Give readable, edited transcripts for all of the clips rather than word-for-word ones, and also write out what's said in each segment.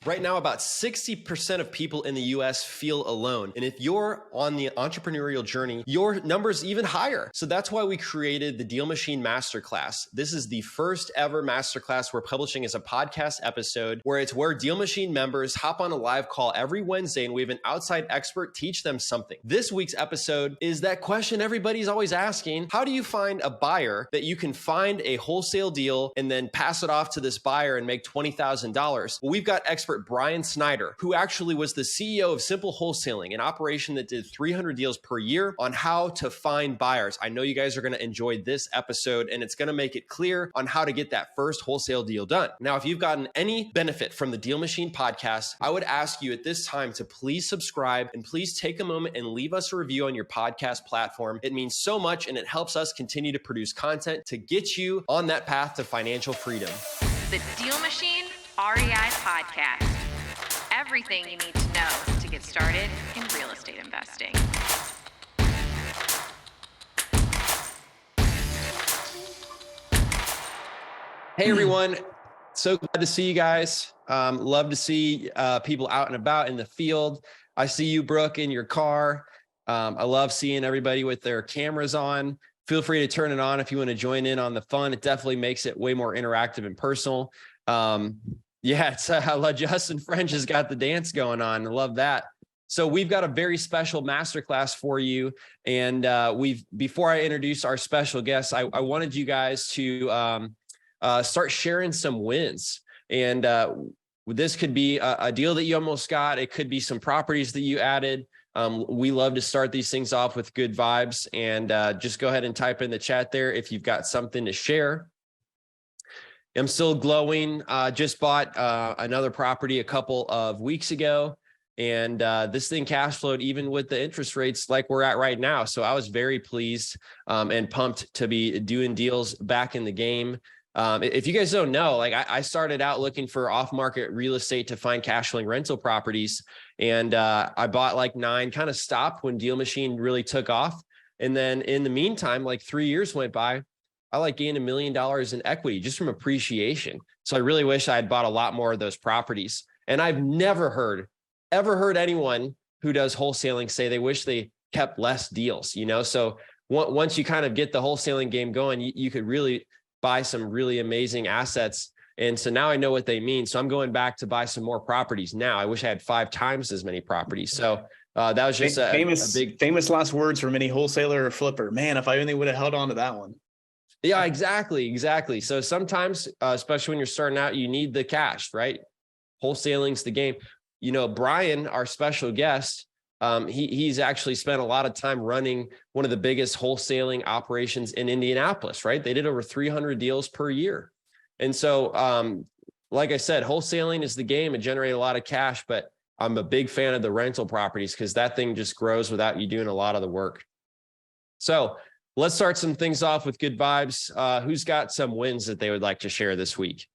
Right now, about 60% of people in the US feel alone. And if you're on the entrepreneurial journey, your number's even higher. So that's why we created the DealMachine Masterclass. This is the first ever masterclass we're publishing as a podcast episode where DealMachine members hop on a live call every Wednesday and we have an outside expert teach them something. This week's episode is that question everybody's always asking. How do you find a buyer that you can find a wholesale deal and then pass it off to this buyer and make $20,000? Well, we've got expert Brian Snider, who actually was the CEO of Simple Wholesaling, an operation that did 300 deals per year, on how to find buyers. I know you guys are going to enjoy this episode, and it's going to make it clear on how to get that first wholesale deal done. Now, if you've gotten any benefit from the DealMachine podcast, I would ask you at this time to please subscribe and please take a moment and leave us a review on your podcast platform. It means so much, and it helps us continue to produce content to get you on that path to financial freedom. The DealMachine REI podcast. Everything you need to know to get started in real estate investing. Hey everyone, so glad to see you guys. Love to see people out and about in the field. I see you, Brooke, in your car. I love seeing everybody with their cameras on. Feel free to turn it on if you want to join in on the fun. It definitely makes it way more interactive and personal. I love Justin French has got the dance going on. I love that. So we've got a very special masterclass for you. And before I introduce our special guests, I wanted you guys to start sharing some wins. And this could be a deal that you almost got. It could be some properties that you added. We love to start these things off with good vibes, and just go ahead and type in the chat there if you've got something to share. I'm still glowing. Just bought another property a couple of weeks ago, and this thing cash flowed even with the interest rates like we're at right now. So I was very pleased and pumped to be doing deals back in the game. If you guys don't know, like I started out looking for off-market real estate to find cash flowing rental properties. And I bought like 9, kind of stopped when DealMachine really took off. And then in the meantime, like 3 years went by, I gained $1 million in equity just from appreciation. So I really wish I had bought a lot more of those properties. And I've never ever heard anyone who does wholesaling say they wish they kept less deals, So once you kind of get the wholesaling game going, you could really buy some really amazing assets. And so now I know what they mean. So I'm going back to buy some more properties now. I wish I had 5 times as many properties. So that was just a famous last words from any wholesaler or flipper. Man, if I only would have held on to that one. Yeah, exactly. So sometimes, especially when you're starting out, you need the cash, right? Wholesaling's the game. Brian, our special guest, he's actually spent a lot of time running one of the biggest wholesaling operations in Indianapolis, right? They did over 300 deals per year. And so, like I said, wholesaling is the game. It generated a lot of cash, but I'm a big fan of the rental properties because that thing just grows without you doing a lot of the work. So let's start some things off with good vibes. Who's got some wins that they would like to share this week?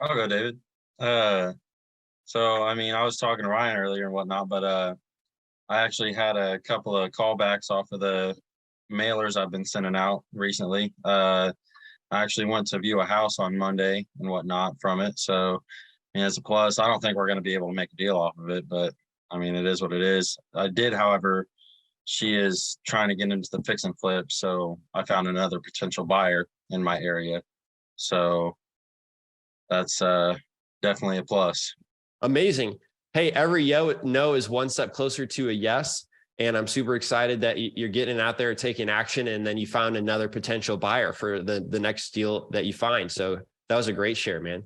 I'll go, David. I was talking to Ryan earlier and whatnot, but I actually had a couple of callbacks off of the mailers I've been sending out recently. I actually went to view a house on Monday and whatnot from it. So, it's a plus. I don't think we're going to be able to make a deal off of it, but it is what it is. I did, however, she is trying to get into the fix and flip. So I found another potential buyer in my area. So that's definitely a plus. Amazing. Hey, every no is one step closer to a yes. And I'm super excited that you're getting out there, taking action, and then you found another potential buyer for the next deal that you find. So that was a great share, man.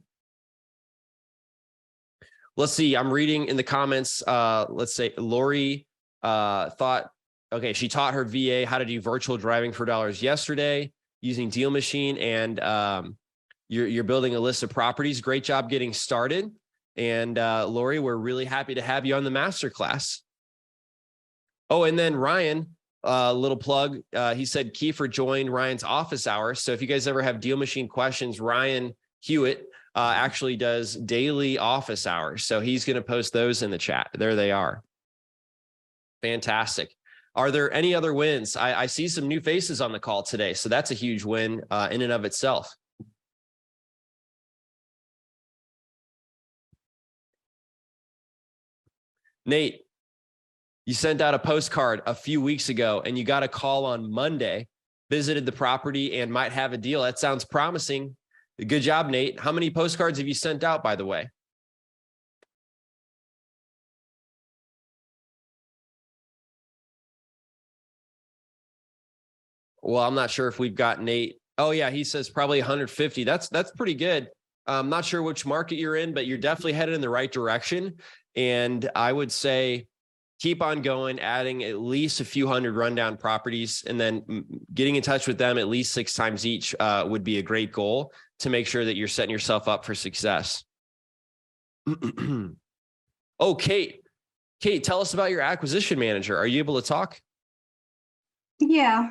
Let's see. I'm reading in the comments. Let's say Lori she taught her VA how to do virtual driving for dollars yesterday using DealMachine, and you're building a list of properties. Great job getting started. And Lori, we're really happy to have you on the masterclass. Oh, and then Ryan, little plug. He said Kiefer joined Ryan's office hours. So if you guys ever have DealMachine questions, Ryan Hewitt actually does daily office hours. So he's going to post those in the chat. There they are. Fantastic. Are there any other wins? I see some new faces on the call today. So that's a huge win in and of itself. Nate, you sent out a postcard a few weeks ago and you got a call on Monday, visited the property and might have a deal. That sounds promising. Good job, Nate. How many postcards have you sent out, by the way? Well, I'm not sure if we've got Nate. Oh yeah, he says probably 150. That's pretty good. I'm not sure which market you're in, but you're definitely headed in the right direction. And I would say keep on going, adding at least a few hundred rundown properties, and then getting in touch with them at least 6 times each would be a great goal to make sure that you're setting yourself up for success. Oh, Kate, tell us about your acquisition manager. Are you able to talk? Yeah.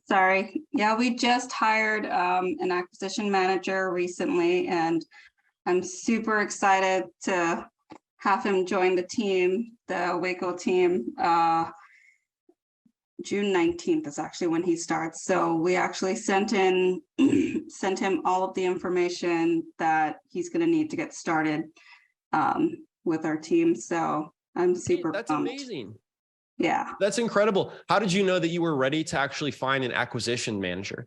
Sorry. Yeah, we just hired an acquisition manager recently, and I'm super excited to have him join the team, the Waco team. June 19th is actually when he starts. So we actually sent him all of the information that he's going to need to get started with our team. So I'm super That's pumped. amazing. Yeah. That's incredible. How did you know that you were ready to actually find an acquisition manager?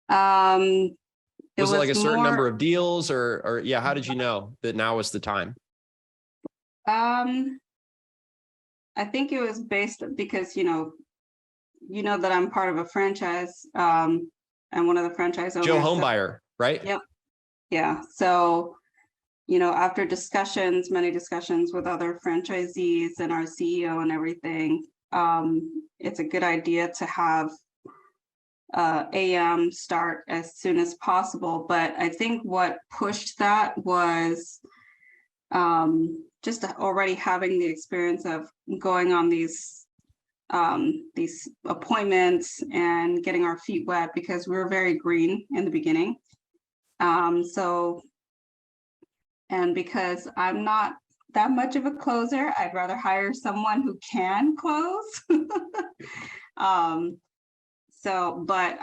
Was it like a certain number of deals or yeah, how did you know that now was the time? I think it was based because, you know that I'm part of a franchise, and one of the franchise owners. Joe Homebuyer, right? Yep. Yeah. So, after many discussions with other franchisees and our CEO and everything, it's a good idea to have AM start as soon as possible. But I think what pushed that was just already having the experience of going on these appointments and getting our feet wet, because we were very green in the beginning. And because I'm not that much of a closer, I'd rather hire someone who can close. But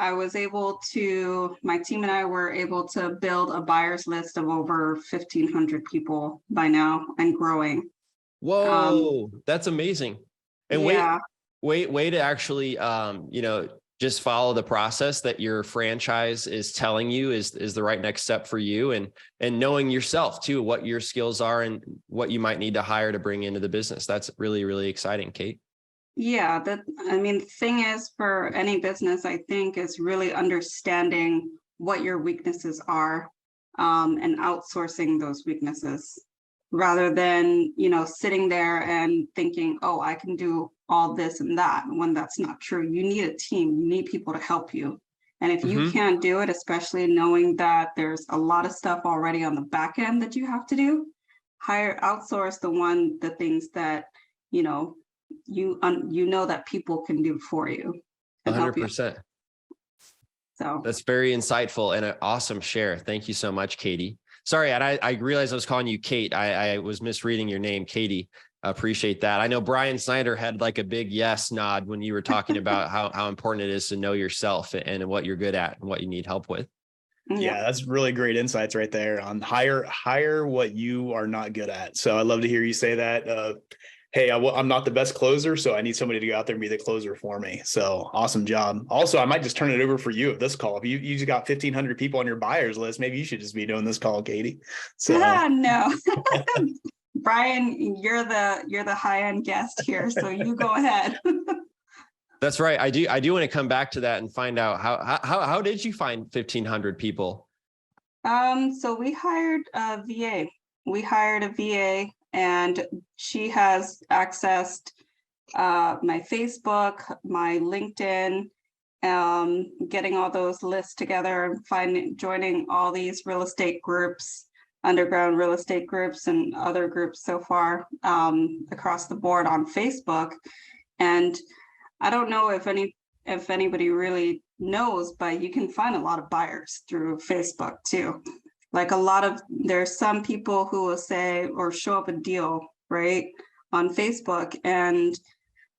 my team and I were able to build a buyer's list of over 1,500 people by now and growing. Whoa, that's amazing. And yeah. way to actually, just follow the process that your franchise is telling you is the right next step for you, and knowing yourself too, what your skills are and what you might need to hire to bring into the business. That's really, really exciting, Kate. Yeah, the thing is, for any business, I think, is really understanding what your weaknesses are, and outsourcing those weaknesses, rather than, sitting there and thinking, oh, I can do all this and that, when that's not true. You need a team, you need people to help you. And if you can't do it, especially knowing that there's a lot of stuff already on the back end that you have to do, outsource the things that, that people can do for you. 100%. So that's very insightful and an awesome share. Thank you so much, Katie. Sorry, and I realized I was calling you Kate. I was misreading your name, Katie. I appreciate that. I know Brian Snider had like a big yes nod when you were talking about how important it is to know yourself and what you're good at and what you need help with. Yeah, that's really great insights right there on hire what you are not good at. So I love to hear you say that. Hey, I'm not the best closer, so I need somebody to go out there and be the closer for me. So awesome job. Also, I might just turn it over for you at this call. If you just got 1,500 people on your buyers list, maybe you should just be doing this call, Katie. So no. Brian, you're the high-end guest here, so you go ahead. That's right. I do want to come back to that and find out how did you find 1,500 people? So we hired a VA. And she has accessed my Facebook, my LinkedIn, getting all those lists together, joining all these real estate groups, underground real estate groups and other groups so far across the board on Facebook. And I don't know if anybody really knows, but you can find a lot of buyers through Facebook too. Like there's some people who will say or show up a deal, right, on Facebook, and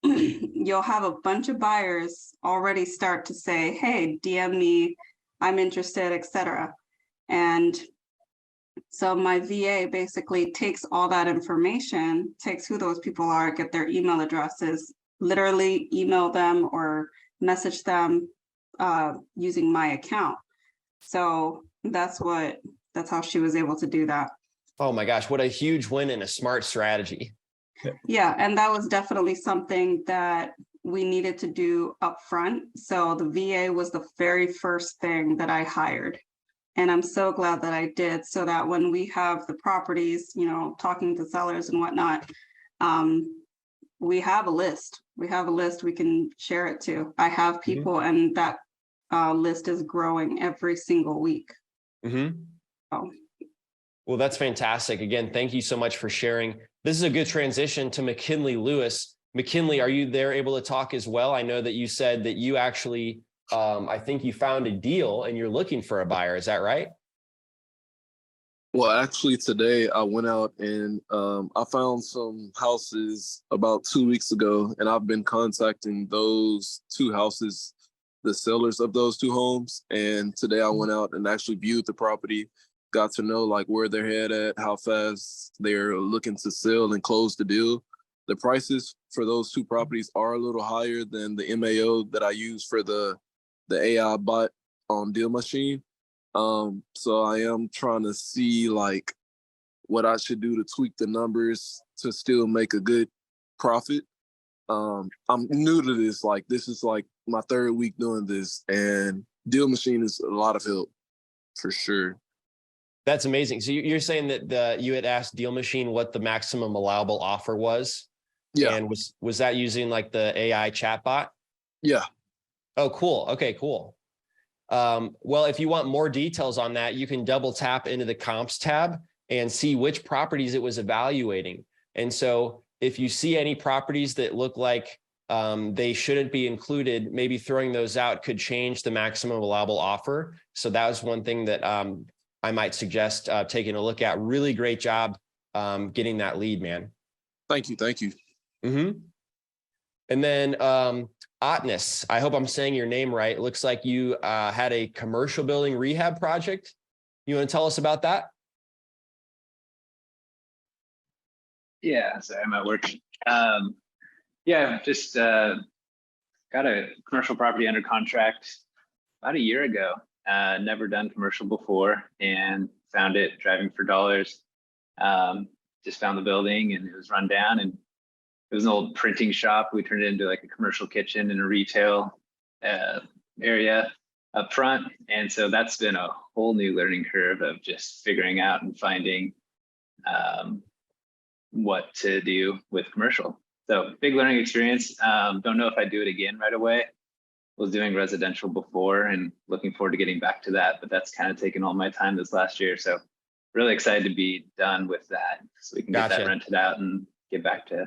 you'll have a bunch of buyers already start to say, hey, DM me, I'm interested, etc. And So my VA basically takes all that information, takes who those people are, get their email addresses, literally email them or message them using my account. So that's how she was able to do that. Oh my gosh, what a huge win and a smart strategy. Yeah, and that was definitely something that we needed to do upfront. So the VA was the very first thing that I hired. And I'm so glad that I did, so that when we have the properties, you know, talking to sellers and whatnot, we have a list. We have a list we can share it to. I have people, and that list is growing every single week. Oh. Well, that's fantastic. Again, thank you so much for sharing. This is a good transition to McKinley Lewis. McKinley, are you there able to talk as well? I know that you said that you actually, I think you found a deal and you're looking for a buyer. Is that right? Well, actually, today I went out and I found some houses about 2 weeks ago, and I've been contacting those two houses, the sellers of those two homes. And today I went out and actually viewed the property, got to know like where they're head at, how fast they're looking to sell and close the deal. The prices for those two properties are a little higher than the MAO that I use for the AI bot on DealMachine. So I am trying to see like what I should do to tweak the numbers to still make a good profit. I'm new to this. Like, this is like my third week doing this, and DealMachine is a lot of help for sure. That's amazing. So you're saying that you had asked DealMachine what the maximum allowable offer was? Yeah. And was that using like the AI chatbot? Yeah. Oh, cool. Okay, cool. Well, if you want more details on that, you can double tap into the comps tab and see which properties it was evaluating. And so if you see any properties that look like they shouldn't be included, maybe throwing those out could change the maximum allowable offer. So that was one thing that I might suggest taking a look at. Really great job getting that lead, man. Thank you. Thank you. And then Otness, I hope I'm saying your name right. It looks like you had a commercial building rehab project. You want to tell us about that? Yeah, so I'm at work. Yeah, just got a commercial property under contract about a year ago. Never done commercial before, and found it driving for dollars. Just found the building, and it was run down, and it was an old printing shop. We turned it into like a commercial kitchen and a retail area up front. And so that's been a whole new learning curve of just figuring out and finding what to do with commercial. So big learning experience. Don't know if I'd do it again right away. Was doing residential before and looking forward to getting back to that, but that's kind of taken all my time this last year. So really excited to be done with that, so we can get that rented out and get back to.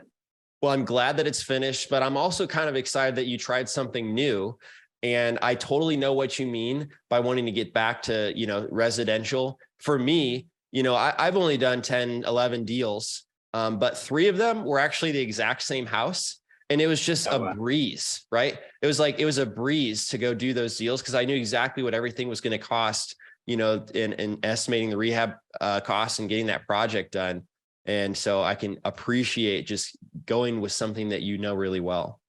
Well, I'm glad that it's finished, but I'm also kind of excited that you tried something new. And I totally know what you mean by wanting to get back to, residential. For me, I've only done 10, 11 deals, but 3 of them were actually the exact same house. And it was just a breeze, right? It was a breeze to go do those deals because I knew exactly what everything was going to cost, in estimating the rehab costs and getting that project done. And so I can appreciate just going with something that you know really well.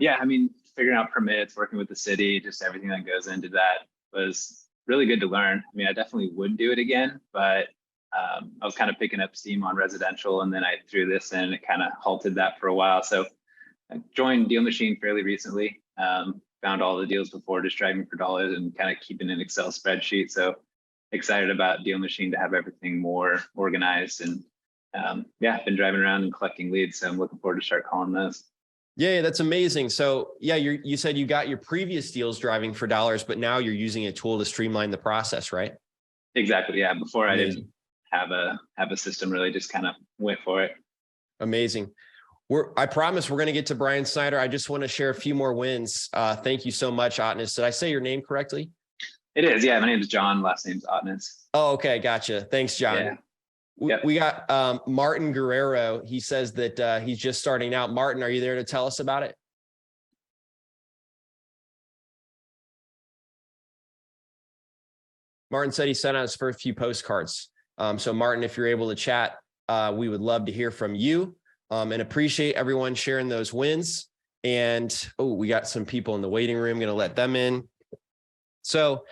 Yeah, I mean, figuring out permits, working with the city, just everything that goes into that was really good to learn. I mean, I definitely would do it again, but I was kind of picking up steam on residential, and then I threw this in and it kind of halted that for a while. So I joined DealMachine fairly recently, found all the deals before just driving for dollars and kind of keeping an Excel spreadsheet. So excited about DealMachine to have everything more organized, and been driving around and collecting leads. So I'm looking forward to start calling those. Yeah, that's amazing. So yeah, you said you got your previous deals driving for dollars, but now you're using a tool to streamline the process, right? Exactly. Yeah. Before I didn't have a system, really just kind of went for it. Amazing. I promise we're going to get to Brian Snider. I just want to share a few more wins. Thank you so much, Otness. Did I say your name correctly? It is. Yeah. My name is John. Last name's Otness. Oh, okay. Gotcha. Thanks, John. Yeah. Yep. We got Martin Guerrero. He says that he's just starting out. Martin, are you there to tell us about it? Martin said he sent out his first few postcards. So Martin, if you're able to chat, we would love to hear from you, and appreciate everyone sharing those wins. And we got some people in the waiting room, going to let them in. So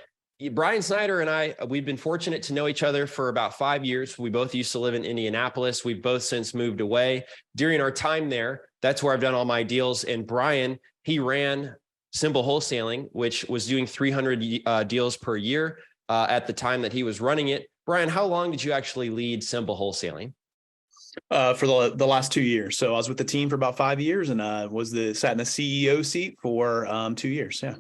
Brian Snider and I, we've been fortunate to know each other for about 5 years. We both used to live in Indianapolis. We've both since moved away. During our time there, that's where I've done all my deals. And Brian, he ran Simple Wholesaling, which was doing 300 deals per year at the time that he was running it. Brian, how long did you actually lead Simple Wholesaling? For the last 2 years. So I was with the team for about 5 years, and sat in the CEO seat for 2 years. Yeah.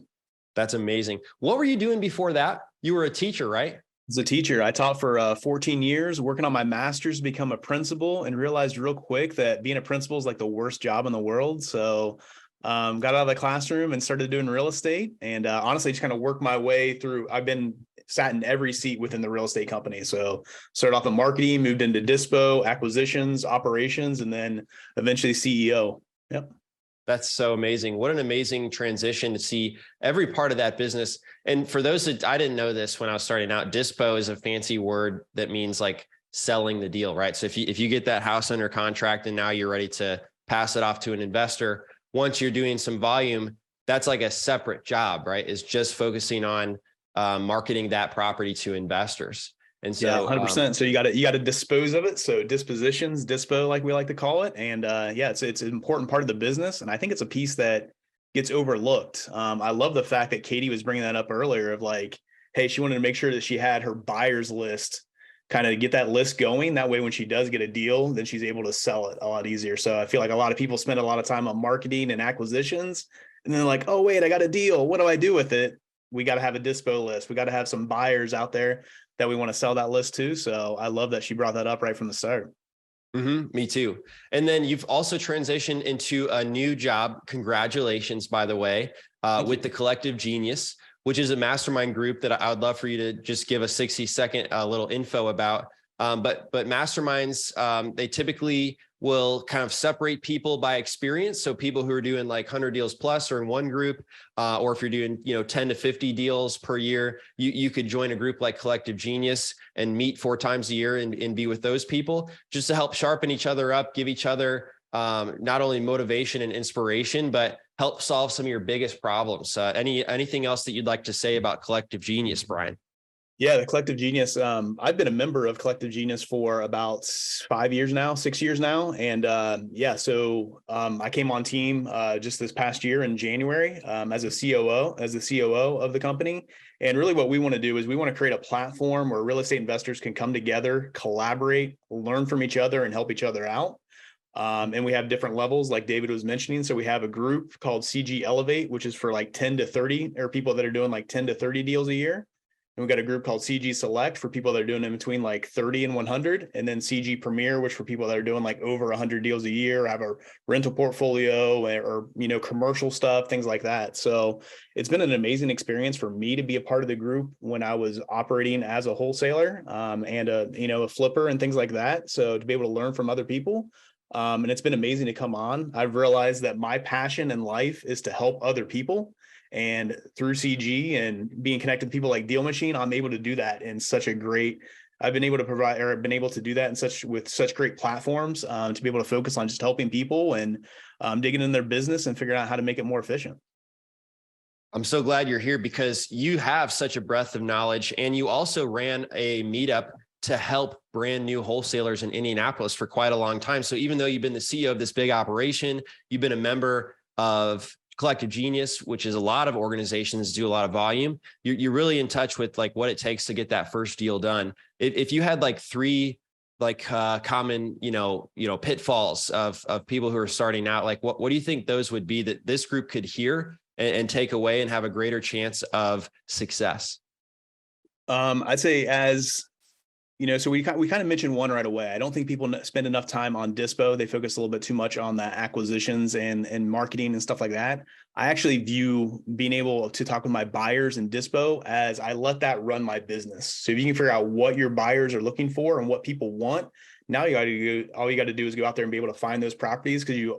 That's amazing. What were you doing before that? You were a teacher, right? As a teacher, I taught for 14 years, working on my master's to become a principal, and realized real quick that being a principal is like the worst job in the world. So got out of the classroom and started doing real estate, and honestly just kind of worked my way through. I've been sat in every seat within the real estate company. So started off in marketing, moved into dispo, acquisitions, operations, and then eventually CEO. Yep. That's so amazing. What an amazing transition to see every part of that business. And for those that I didn't know this when I was starting out, dispo is a fancy word that means like selling the deal, right? So if you get that house under contract and now you're ready to pass it off to an investor, once you're doing some volume, that's like a separate job, right? Is just focusing on marketing that property to investors. And so, yeah, 100%. So you got to dispose of it. So dispositions, dispo, like we like to call it. And it's an important part of the business. And I think it's a piece that gets overlooked. I love the fact that Katie was bringing that up earlier of like, hey, she wanted to make sure that she had her buyers list, kind of get that list going. That way, when she does get a deal, then she's able to sell it a lot easier. So I feel like a lot of people spend a lot of time on marketing and acquisitions, and then like, oh, wait, I got a deal. What do I do with it? We got to have a dispo list. We got to have some buyers out there that we want to sell that list to. So I love that she brought that up right from the start. Me too. And then you've also transitioned into a new job. Congratulations, by the way, with the Collective Genius, which is a mastermind group that I would love for you to just give a 60-second little info about. But masterminds, they typically will kind of separate people by experience. So people who are doing like 100 deals plus are in one group, or if you're doing 10 to 50 deals per year, you could join a group like Collective Genius and meet 4 times a year and be with those people, just to help sharpen each other up, give each other not only motivation and inspiration, but help solve some of your biggest problems. Anything else that you'd like to say about Collective Genius, Brian? Yeah, the Collective Genius. I've been a member of Collective Genius for about 6 years now. And so I came on team just this past year in January as the COO of the company. And really what we want to do is we want to create a platform where real estate investors can come together, collaborate, learn from each other, and help each other out. And we have different levels, like David was mentioning. So we have a group called CG Elevate, which is for like 10 to 30, or people that are doing like 10 to 30 deals a year. And we got a group called CG Select for people that are doing in between like 30 and 100. And then CG Premier, which for people that are doing like over 100 deals a year, have a rental portfolio or commercial stuff, things like that. So it's been an amazing experience for me to be a part of the group when I was operating as a wholesaler and a flipper and things like that. So to be able to learn from other people. And it's been amazing to come on. I've realized that my passion in life is to help other people. And through CG and being connected to people like DealMachine, I'm able to do that in such a great, I've been able to provide, or I've been able to do that with such great platforms to be able to focus on just helping people and digging in their business and figuring out how to make it more efficient. I'm so glad you're here because you have such a breadth of knowledge, and you also ran a meetup to help brand new wholesalers in Indianapolis for quite a long time. So even though you've been the CEO of this big operation, you've been a member of Collective Genius, which is a lot of organizations do a lot of volume. You're really in touch with like what it takes to get that first deal done. If you had like 3 common, pitfalls of people who are starting out, like what do you think those would be that this group could hear and take away and have a greater chance of success? I'd say so we kind of mentioned one right away. I don't think people spend enough time on dispo. They focus a little bit too much on the acquisitions and marketing and stuff like that. I actually view being able to talk with my buyers in dispo as I let that run my business. So if you can figure out what your buyers are looking for and what people want, now all you got to do is go out there and be able to find those properties, because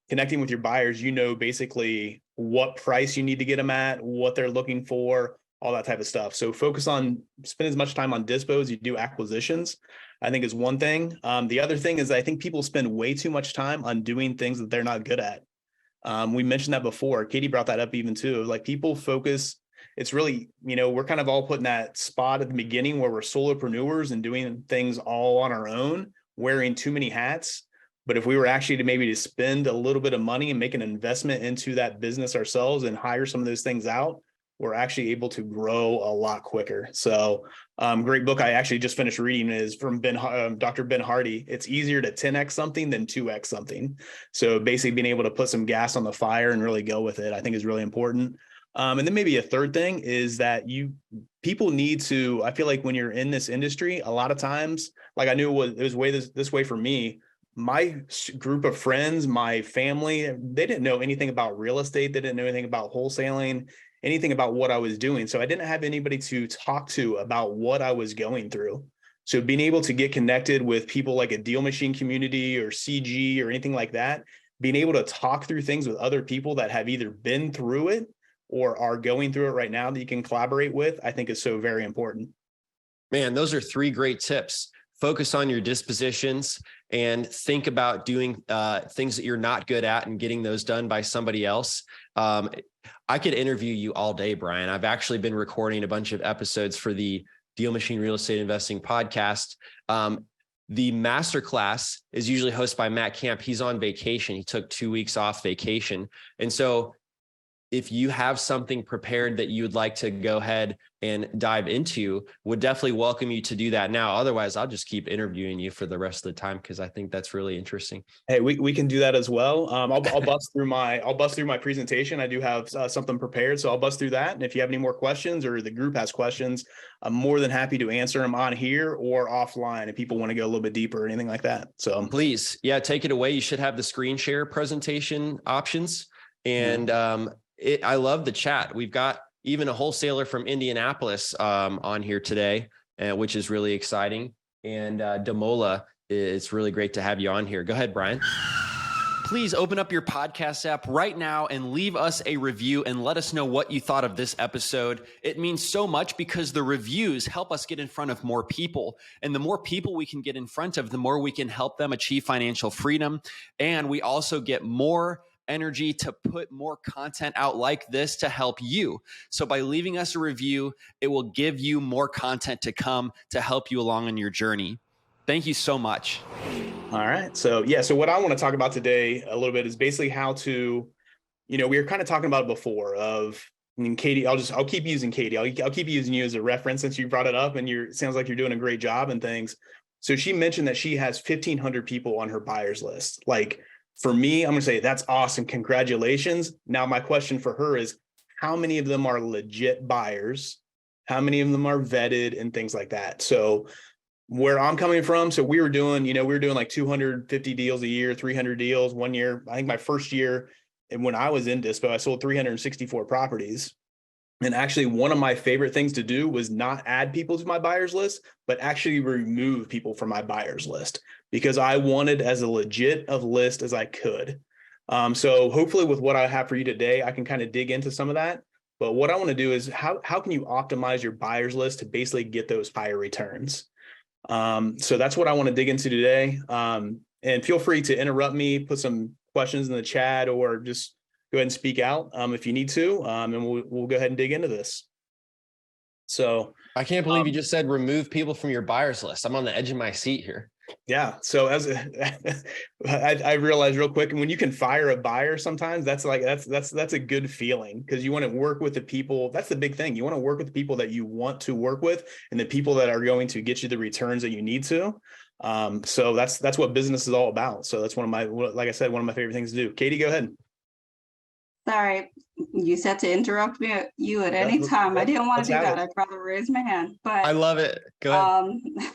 connecting with your buyers, basically what price you need to get them at, what they're looking for, all that type of stuff. So focus on, spend as much time on dispo as you do acquisitions, I think is one thing. The other thing is I think people spend way too much time on doing things that they're not good at. We mentioned that before. Katie brought that up even too. Like people focus, it's really, we're kind of all put in that spot at the beginning where we're solopreneurs and doing things all on our own, wearing too many hats. But if we were actually to spend a little bit of money and make an investment into that business ourselves and hire some of those things out, we're actually able to grow a lot quicker. So great book I actually just finished reading is from Dr. Ben Hardy. It's easier to 10x something than 2x something. So basically being able to put some gas on the fire and really go with it, I think is really important. And then maybe a third thing is that people need to, I feel like when you're in this industry, a lot of times, like I knew it was this way for me. My group of friends, my family, they didn't know anything about real estate. They didn't know anything about wholesaling, anything about what I was doing. So I didn't have anybody to talk to about what I was going through. So being able to get connected with people like a DealMachine community or CG or anything like that, being able to talk through things with other people that have either been through it or are going through it right now that you can collaborate with, I think is so very important. Man, those are 3 great tips. Focus on your dispositions and think about doing things that you're not good at and getting those done by somebody else. I could interview you all day, Brian. I've actually been recording a bunch of episodes for the DealMachine Real Estate Investing podcast. The Masterclass is usually hosted by Matt Camp. He's on vacation. He took 2 weeks off vacation. And so if you have something prepared that you would like to go ahead and dive into, would definitely welcome you to do that now. Otherwise, I'll just keep interviewing you for the rest of the time because I think that's really interesting. Hey, we can do that as well. I'll bust through my presentation. I do have something prepared, so I'll bust through that. And if you have any more questions or the group has questions, I'm more than happy to answer them on here or offline if people want to go a little bit deeper or anything like that. So please, take it away. You should have the screen share presentation options. And I love the chat. We've got even a wholesaler from Indianapolis on here today, which is really exciting. And Demola, it's really great to have you on here. Go ahead, Brian. Please open up your podcast app right now and leave us a review and let us know what you thought of this episode. It means so much because the reviews help us get in front of more people. And the more people we can get in front of, the more we can help them achieve financial freedom. And we also get more energy to put more content out like this to help you. So by leaving us a review, it will give you more content to come to help you along on your journey. Thank you so much. All right. So what I want to talk about today a little bit is basically how to, we were kind of talking about it before Katie, I'll keep using Katie. I'll keep using you as a reference since you brought it up and it sounds like you're doing a great job and things. So she mentioned that she has 1,500 people on her buyers list. Like, for me, I'm going to say that's awesome. Congratulations. Now, my question for her is how many of them are legit buyers? How many of them are vetted and things like that? So where I'm coming from, so we were doing like 250 deals a year, 300 deals 1 year. I think my first year, and when I was in dispo, I sold 364 properties. And actually, one of my favorite things to do was not add people to my buyers list, but actually remove people from my buyers list because I wanted as a legit of list as I could. So hopefully with what I have for you today, I can kind of dig into some of that. But what I want to do is how can you optimize your buyers list to basically get those higher returns? So that's what I want to dig into today. And feel free to interrupt me, put some questions in the chat, or just go ahead and speak out if you need to, and we'll go ahead and dig into this. So I can't believe you just said remove people from your buyers list. I'm on the edge of my seat here. Yeah. So I realized real quick, and when you can fire a buyer, sometimes that's a good feeling because you want to work with the people. That's the big thing. You want to work with the people that you want to work with and the people that are going to get you the returns that you need to. So that's what business is all about. So that's like I said, one of my favorite things to do. Katie, go ahead. Sorry, you said to interrupt you at any time. I didn't want to do that. I'd rather raise my hand. But I love it. Go ahead.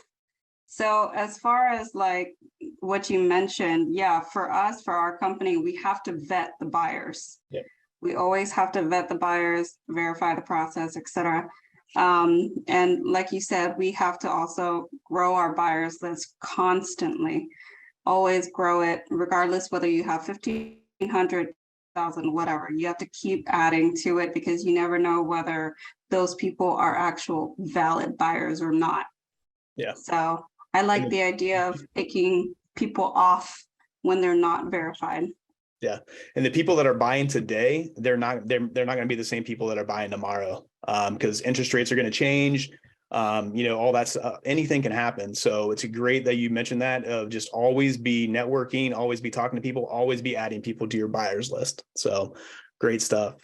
So as far as like what you mentioned, for us, for our company, we have to vet the buyers. Yep. We always have to vet the buyers, verify the process, etc. And like you said, we have to also grow our buyers list constantly. Always grow it, regardless whether you have 1,500, 1,000, whatever. You have to keep adding to it because you never know whether those people are actual valid buyers or not. Yeah. So I like the idea of taking people off when they're not verified. Yeah. And the people that are buying today, they're not going to be the same people that are buying tomorrow. Because interest rates are going to change. All that's anything can happen. So it's great that you mentioned that, of just always be networking, always be talking to people, always be adding people to your buyers list. So great stuff.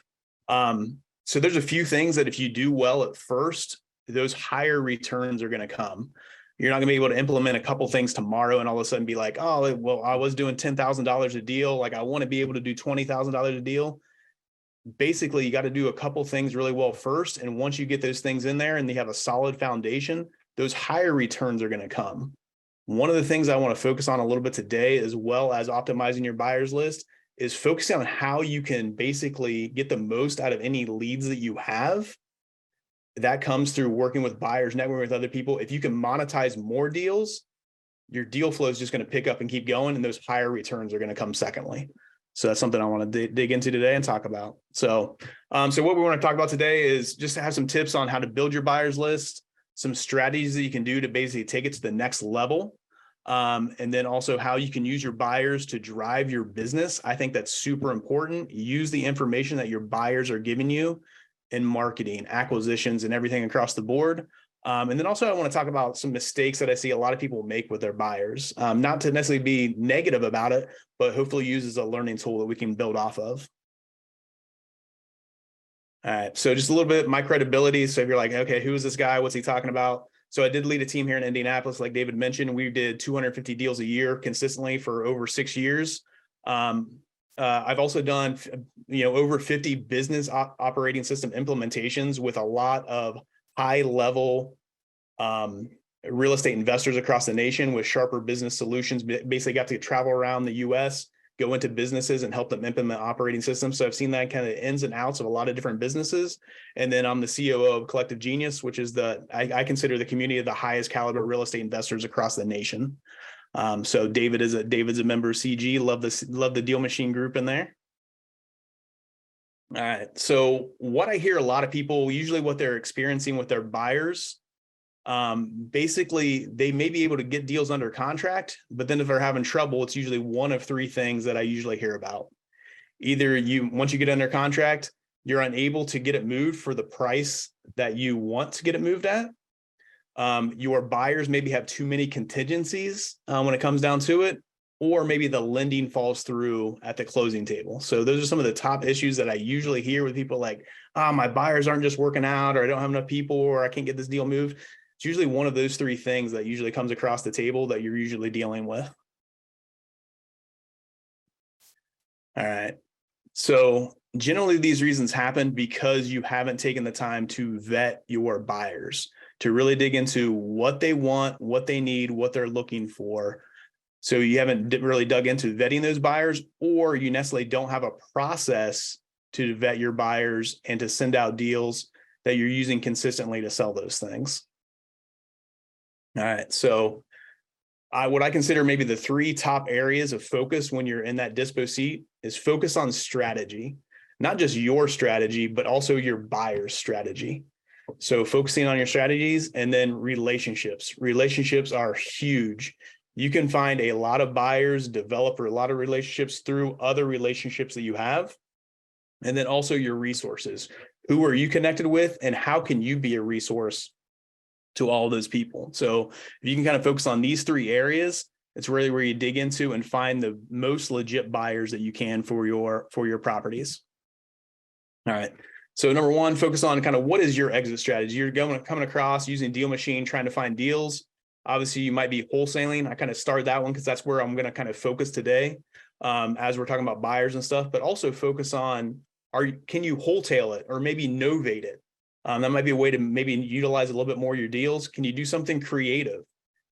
So there's a few things that if you do well at first, those higher returns are going to come. You're not going to be able to implement a couple things tomorrow and all of a sudden be like, oh, well, I was doing $10,000 a deal. Like I want to be able to do $20,000 a deal. Basically, you got to do a couple things really well first. And once you get those things in there and you have a solid foundation, those higher returns are going to come. One of the things I want to focus on a little bit today, as well as optimizing your buyers list, is focusing on how you can basically get the most out of any leads that you have. That comes through working with buyers, networking with other people. If you can monetize more deals, your deal flow is just going to pick up and keep going, and those higher returns are going to come secondly. So that's something I want to dig into today and talk about. So what we want to talk about today is just to have some tips on how to build your buyers list, some strategies that you can do to basically take it to the next level. And then also how you can use your buyers to drive your business. I think that's super important. Use the information that your buyers are giving you in marketing, acquisitions, and everything across the board. And then also I want to talk about some mistakes that I see a lot of people make with their buyers, not to necessarily be negative about it, but hopefully use as a learning tool that we can build off of. All right. So just a little bit, my credibility. So if you're like, okay, who is this guy? What's he talking about? So I did lead a team here in Indianapolis. Like David mentioned, we did 250 deals a year consistently for over 6 years. I've also done, over 50 business operating system implementations with a lot of high level real estate investors across the nation with sharper business solutions. Basically got to travel around the US, go into businesses and help them implement operating systems. So I've seen that kind of ins and outs of a lot of different businesses. And then I'm the COO of Collective Genius, which is I consider the community of the highest caliber real estate investors across the nation. So David's a member of CG. Love the DealMachine group in there. All right. So what I hear a lot of people, usually what they're experiencing with their buyers, basically they may be able to get deals under contract, but then if they're having trouble, it's usually one of three things that I usually hear about. Either once you get under contract, you're unable to get it moved for the price that you want to get it moved at. Your buyers maybe have too many contingencies when it comes down to it, or maybe the lending falls through at the closing table. So those are some of the top issues that I usually hear with people like, my buyers aren't just working out, or I don't have enough people, or I can't get this deal moved. It's usually one of those three things that usually comes across the table that you're usually dealing with. All right. So generally these reasons happen because you haven't taken the time to vet your buyers, to really dig into what they want, what they need, what they're looking for. So you haven't really dug into vetting those buyers, or you necessarily don't have a process to vet your buyers and to send out deals that you're using consistently to sell those things. All right. So what I consider maybe the three top areas of focus when you're in that dispo seat is focus on strategy, not just your strategy, but also your buyer's strategy. So focusing on your strategies, and then relationships. Relationships are huge. You can find a lot of buyers, develop a lot of relationships through other relationships that you have. And then also your resources. Who are you connected with, and how can you be a resource to all those people? So if you can kind of focus on these three areas, it's really where you dig into and find the most legit buyers that you can for your properties. All right. So number one, focus on kind of what is your exit strategy. You're coming across using DealMachine, trying to find deals. Obviously, you might be wholesaling. I kind of started that one because that's where I'm going to kind of focus today as we're talking about buyers and stuff, but also focus on, can you wholesale it or maybe novate it? That might be a way to maybe utilize a little bit more of your deals. Can you do something creative?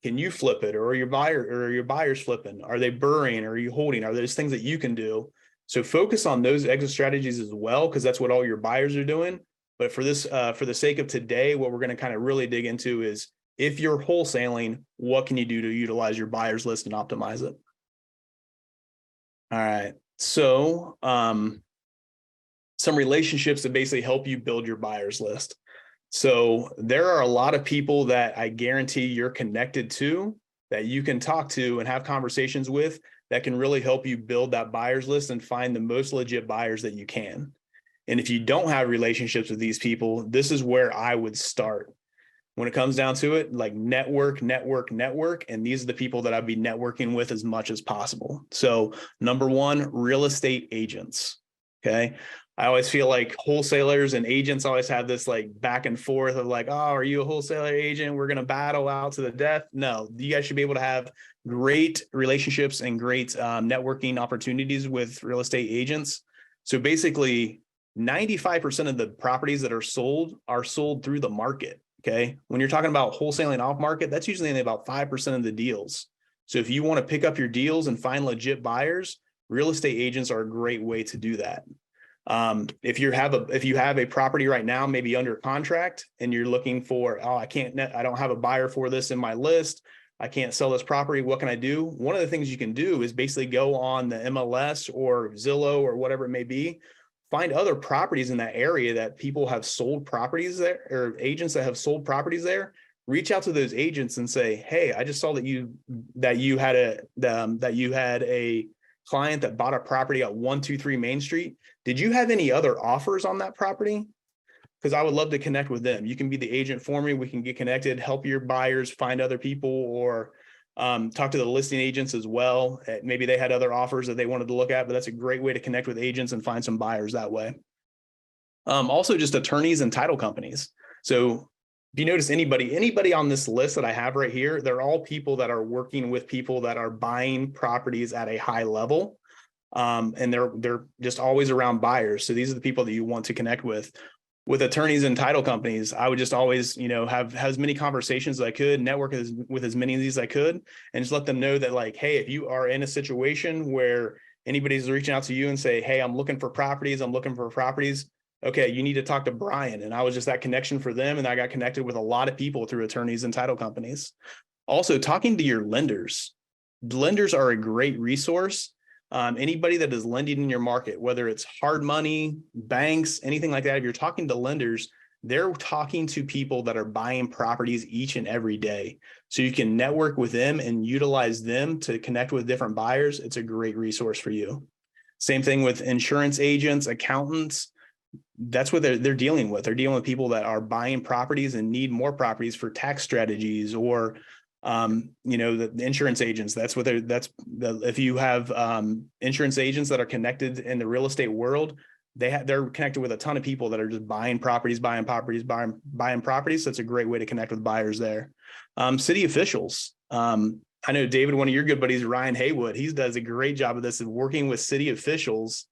Can you flip it, or your buyers flipping? Are they burring, or are you holding? Are those things that you can do? So focus on those exit strategies as well, because that's what all your buyers are doing. But for the sake of today, what we're going to kind of really dig into is, if you're wholesaling, what can you do to utilize your buyers list and optimize it? All right. So some relationships that basically help you build your buyers list. So there are a lot of people that I guarantee you're connected to, that you can talk to and have conversations with, that can really help you build that buyers list and find the most legit buyers that you can. And if you don't have relationships with these people, this is where I would start. When it comes down to it, like network. And these are the people that I'd be networking with as much as possible. So number one, real estate agents. Okay. I always feel like wholesalers and agents always have this like back and forth of like, oh, are you a wholesaler agent? We're going to battle out to the death. No, you guys should be able to have great relationships and great networking opportunities with real estate agents. So basically 95% of the properties that are sold through the market. Okay. When you're talking about wholesaling off market, that's usually only about 5% of the deals. So if you want to pick up your deals and find legit buyers, real estate agents are a great way to do that. If you have a property right now, maybe under contract, and you're looking for, oh, I don't have a buyer for this in my list. I can't sell this property. What can I do? One of the things you can do is basically go on the MLS or Zillow or whatever it may be, find other properties in that area that people have sold properties there, or agents that have sold properties there. Reach out to those agents and say, hey, I just saw that you had a client that bought a property at 123 Main Street. Did you have any other offers on that property? Because I would love to connect with them. You can be the agent for me. We can get connected, help your buyers find other people, or talk to the listing agents as well. Maybe they had other offers that they wanted to look at, but that's a great way to connect with agents and find some buyers that way. Also just attorneys and title companies. So if you notice anybody on this list that I have right here, they're all people that are working with people that are buying properties at a high level. And they're just always around buyers. So these are the people that you want to connect with. With attorneys and title companies, I would just always, have as many conversations as I could, network with as many of these as I could, and just let them know that like, hey, if you are in a situation where anybody's reaching out to you and say, hey, I'm looking for properties. Okay, you need to talk to Brian. And I was just that connection for them. And I got connected with a lot of people through attorneys and title companies. Also, talking to your lenders. Lenders are a great resource. Anybody that is lending in your market, whether it's hard money, banks, anything like that, if you're talking to lenders, they're talking to people that are buying properties each and every day. So you can network with them and utilize them to connect with different buyers. It's a great resource for you. Same thing with insurance agents, accountants. That's what they're dealing with. They're dealing with people that are buying properties and need more properties for tax strategies, or the insurance agents. If you have insurance agents that are connected in the real estate world, they're connected with a ton of people that are just buying properties. So it's a great way to connect with buyers there. City officials. I know, David, one of your good buddies, Ryan Haywood, he does a great job of this, of working with city officials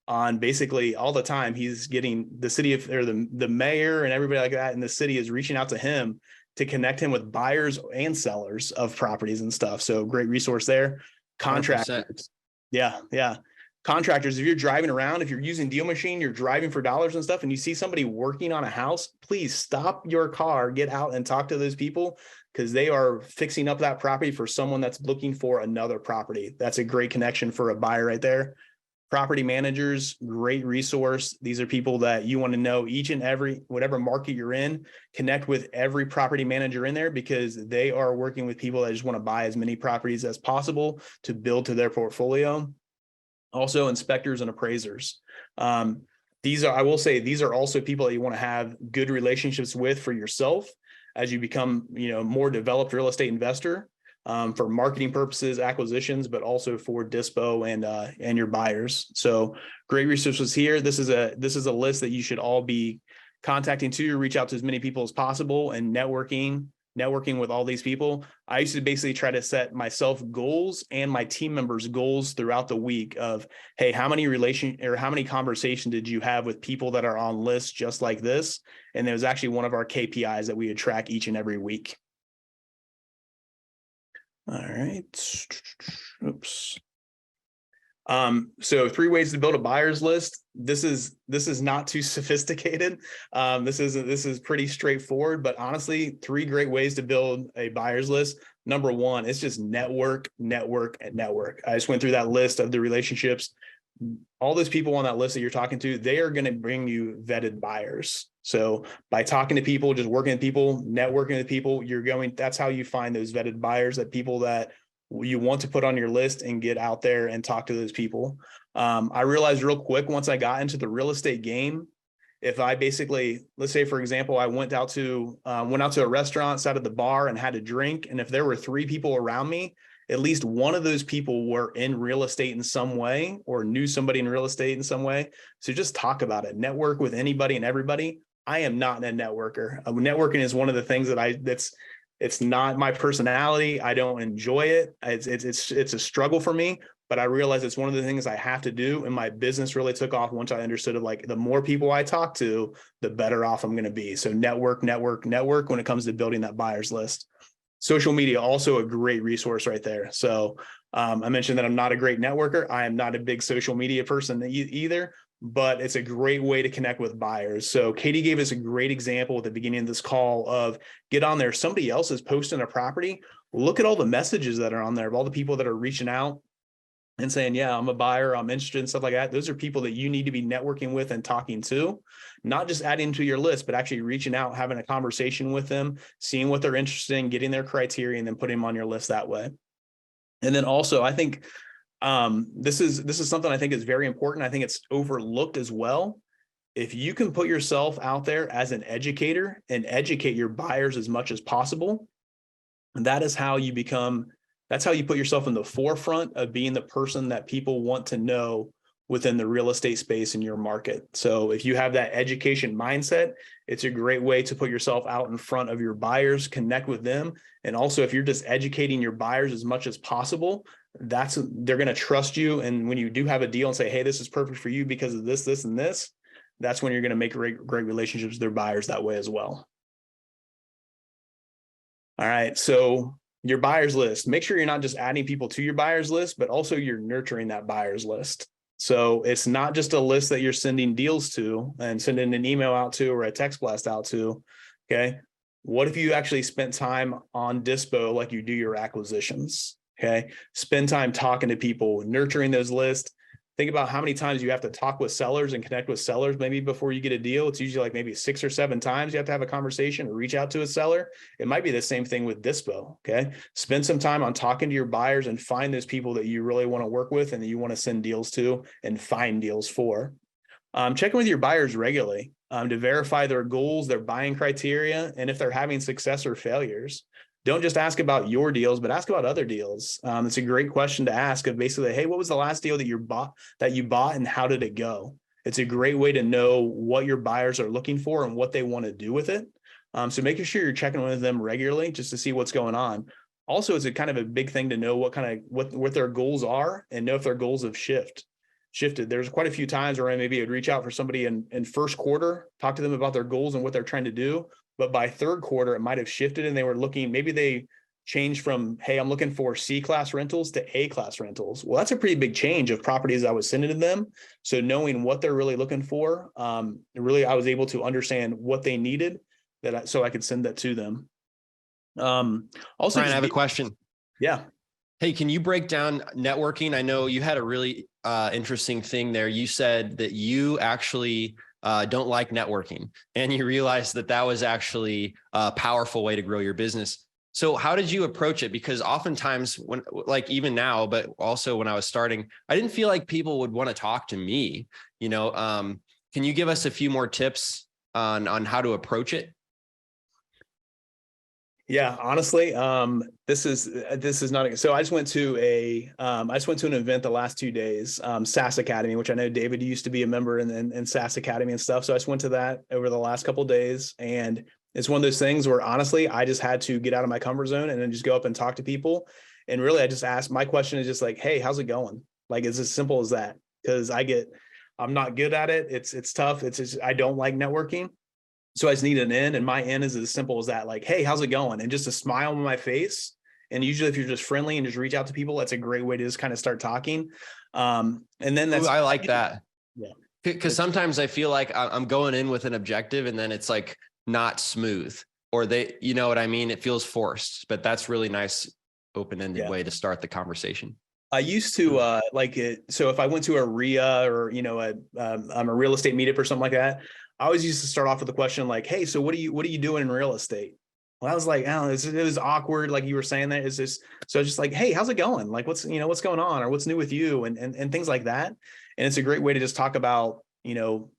on basically all the time. He's getting the mayor and everybody like that in the city is reaching out to him to connect him with buyers and sellers of properties and stuff. So great resource there. Contractors. 100%. Yeah. Contractors, if you're driving around, if you're using DealMachine, you're driving for dollars and stuff, and you see somebody working on a house, please stop your car, get out and talk to those people, because they are fixing up that property for someone that's looking for another property. That's a great connection for a buyer right there. Property managers, great resource. These are people that you want to know each and every, whatever market you're in, connect with every property manager in there, because they are working with people that just want to buy as many properties as possible to build to their portfolio. Also, inspectors and appraisers. These are also people that you want to have good relationships with for yourself as you become, more developed real estate investor. For marketing purposes, acquisitions, but also for dispo and your buyers. So great resources here. This is a list that you should all be contacting to reach out to as many people as possible and networking with all these people. I used to basically try to set myself goals and my team members goals throughout the week of, hey, how many conversations did you have with people that are on lists just like this? And it was actually one of our KPIs that we would track each and every week. All right. Oops. So 3 ways to build a buyer's list. This is not too sophisticated. This is pretty straightforward, but honestly, 3 great ways to build a buyer's list. Number 1, it's just network. I just went through that list of the relationships. all those people on that list that you're talking to, they are going to bring you vetted buyers. So by talking to people, just working with people, networking with people, that's how you find those vetted buyers, that people that you want to put on your list and get out there and talk to those people. I realized real quick, once I got into the real estate game, if I basically, let's say, for example, I went out to a restaurant, sat at the bar and had a drink. And if there were 3 people around me, at least one of those people were in real estate in some way or knew somebody in real estate in some way. So just talk about it, network with anybody and everybody. I am not a networker. Networking is one of the things that it's not my personality. I don't enjoy it. It's a struggle for me, but I realize it's one of the things I have to do. And my business really took off once I understood like the more people I talk to, the better off I'm going to be. So network when it comes to building that buyer's list. Social media, also a great resource right there. So I mentioned that I'm not a great networker. I am not a big social media person either, but it's a great way to connect with buyers. So Katie gave us a great example at the beginning of this call of get on there. Somebody else is posting a property. Look at all the messages that are on there of all the people that are reaching out and saying, yeah, I'm a buyer, I'm interested in stuff like that. Those are people that you need to be networking with and talking to, not just adding to your list, but actually reaching out, having a conversation with them, seeing what they're interested in, getting their criteria, and then putting them on your list that way. And then also, I think this is something I think is very important. I think it's overlooked as well. If you can put yourself out there as an educator and educate your buyers as much as possible, that's how you put yourself in the forefront of being the person that people want to know within the real estate space in your market. So if you have that education mindset, it's a great way to put yourself out in front of your buyers, connect with them. And also, if you're just educating your buyers as much as possible, they're going to trust you. And when you do have a deal and say, hey, this is perfect for you because of this, this, and this, that's when you're going to make great relationships with their buyers that way as well. All right. So your buyers list, make sure you're not just adding people to your buyers list, but also you're nurturing that buyers list. So it's not just a list that you're sending deals to and sending an email out to or a text blast out to. Okay. What if you actually spent time on Dispo like you do your acquisitions? Okay. Spend time talking to people, nurturing those lists. Think about how many times you have to talk with sellers and connect with sellers maybe before you get a deal. It's usually like maybe 6 or 7 times you have to have a conversation or reach out to a seller. It might be the same thing with Dispo, okay? Spend some time on talking to your buyers and find those people that you really want to work with and that you want to send deals to and find deals for. Check in with your buyers regularly to verify their goals, their buying criteria, and if they're having success or failures. Don't just ask about your deals, but ask about other deals. It's a great question to ask of basically, hey, what was the last deal that you bought and how did it go? It's a great way to know what your buyers are looking for and what they want to do with it. So making sure you're checking with them regularly just to see what's going on. Also, it's a kind of a big thing to know what their goals are and know if their goals have shifted. There's quite a few times where I maybe would reach out for somebody in first quarter, talk to them about their goals and what they're trying to do. But by third quarter, it might have shifted and they were looking, maybe they changed from, hey, I'm looking for C-class rentals to A-class rentals. Well, that's a pretty big change of properties I was sending to them. So knowing what they're really looking for, I was able to understand what they needed so I could send that to them. Also, Brian, I have a question. Yeah. Hey, can you break down networking? I know you had a really interesting thing there. You said that you actually don't like networking, and you realized that was actually a powerful way to grow your business. So how did you approach it? Because oftentimes when, like even now, but also when I was starting, I didn't feel like people would want to talk to me, can you give us a few more tips on how to approach it? Yeah, honestly, this is not, so I just went to an event the last 2 days, SaaS Academy, which I know David used to be a member in SaaS Academy and stuff. So I just went to that over the last couple of days, and it's one of those things where honestly, I just had to get out of my comfort zone and then just go up and talk to people. And really, I just asked, my question is just like, hey, how's it going? Like, it's as simple as that. Cause I'm not good at it. It's tough. I don't like networking. So I just need an in, and my in is as simple as that. Like, hey, how's it going? And just a smile on my face. And usually if you're just friendly and just reach out to people, that's a great way to just kind of start talking. And then I like that. Yeah. Because sometimes I feel like I'm going in with an objective and then it's like not smooth, or you know what I mean? It feels forced, but that's really nice, open-ended way to start the conversation. I used to like it. So if I went to a REIA or, a real estate meetup or something like that, I always used to start off with the question like, hey, so what are you doing in real estate? Well, I was like, oh, it was awkward. Like you were saying that it's just, so just like, hey, how's it going? Like, what's going on or what's new with you and things like that. And it's a great way to just talk about,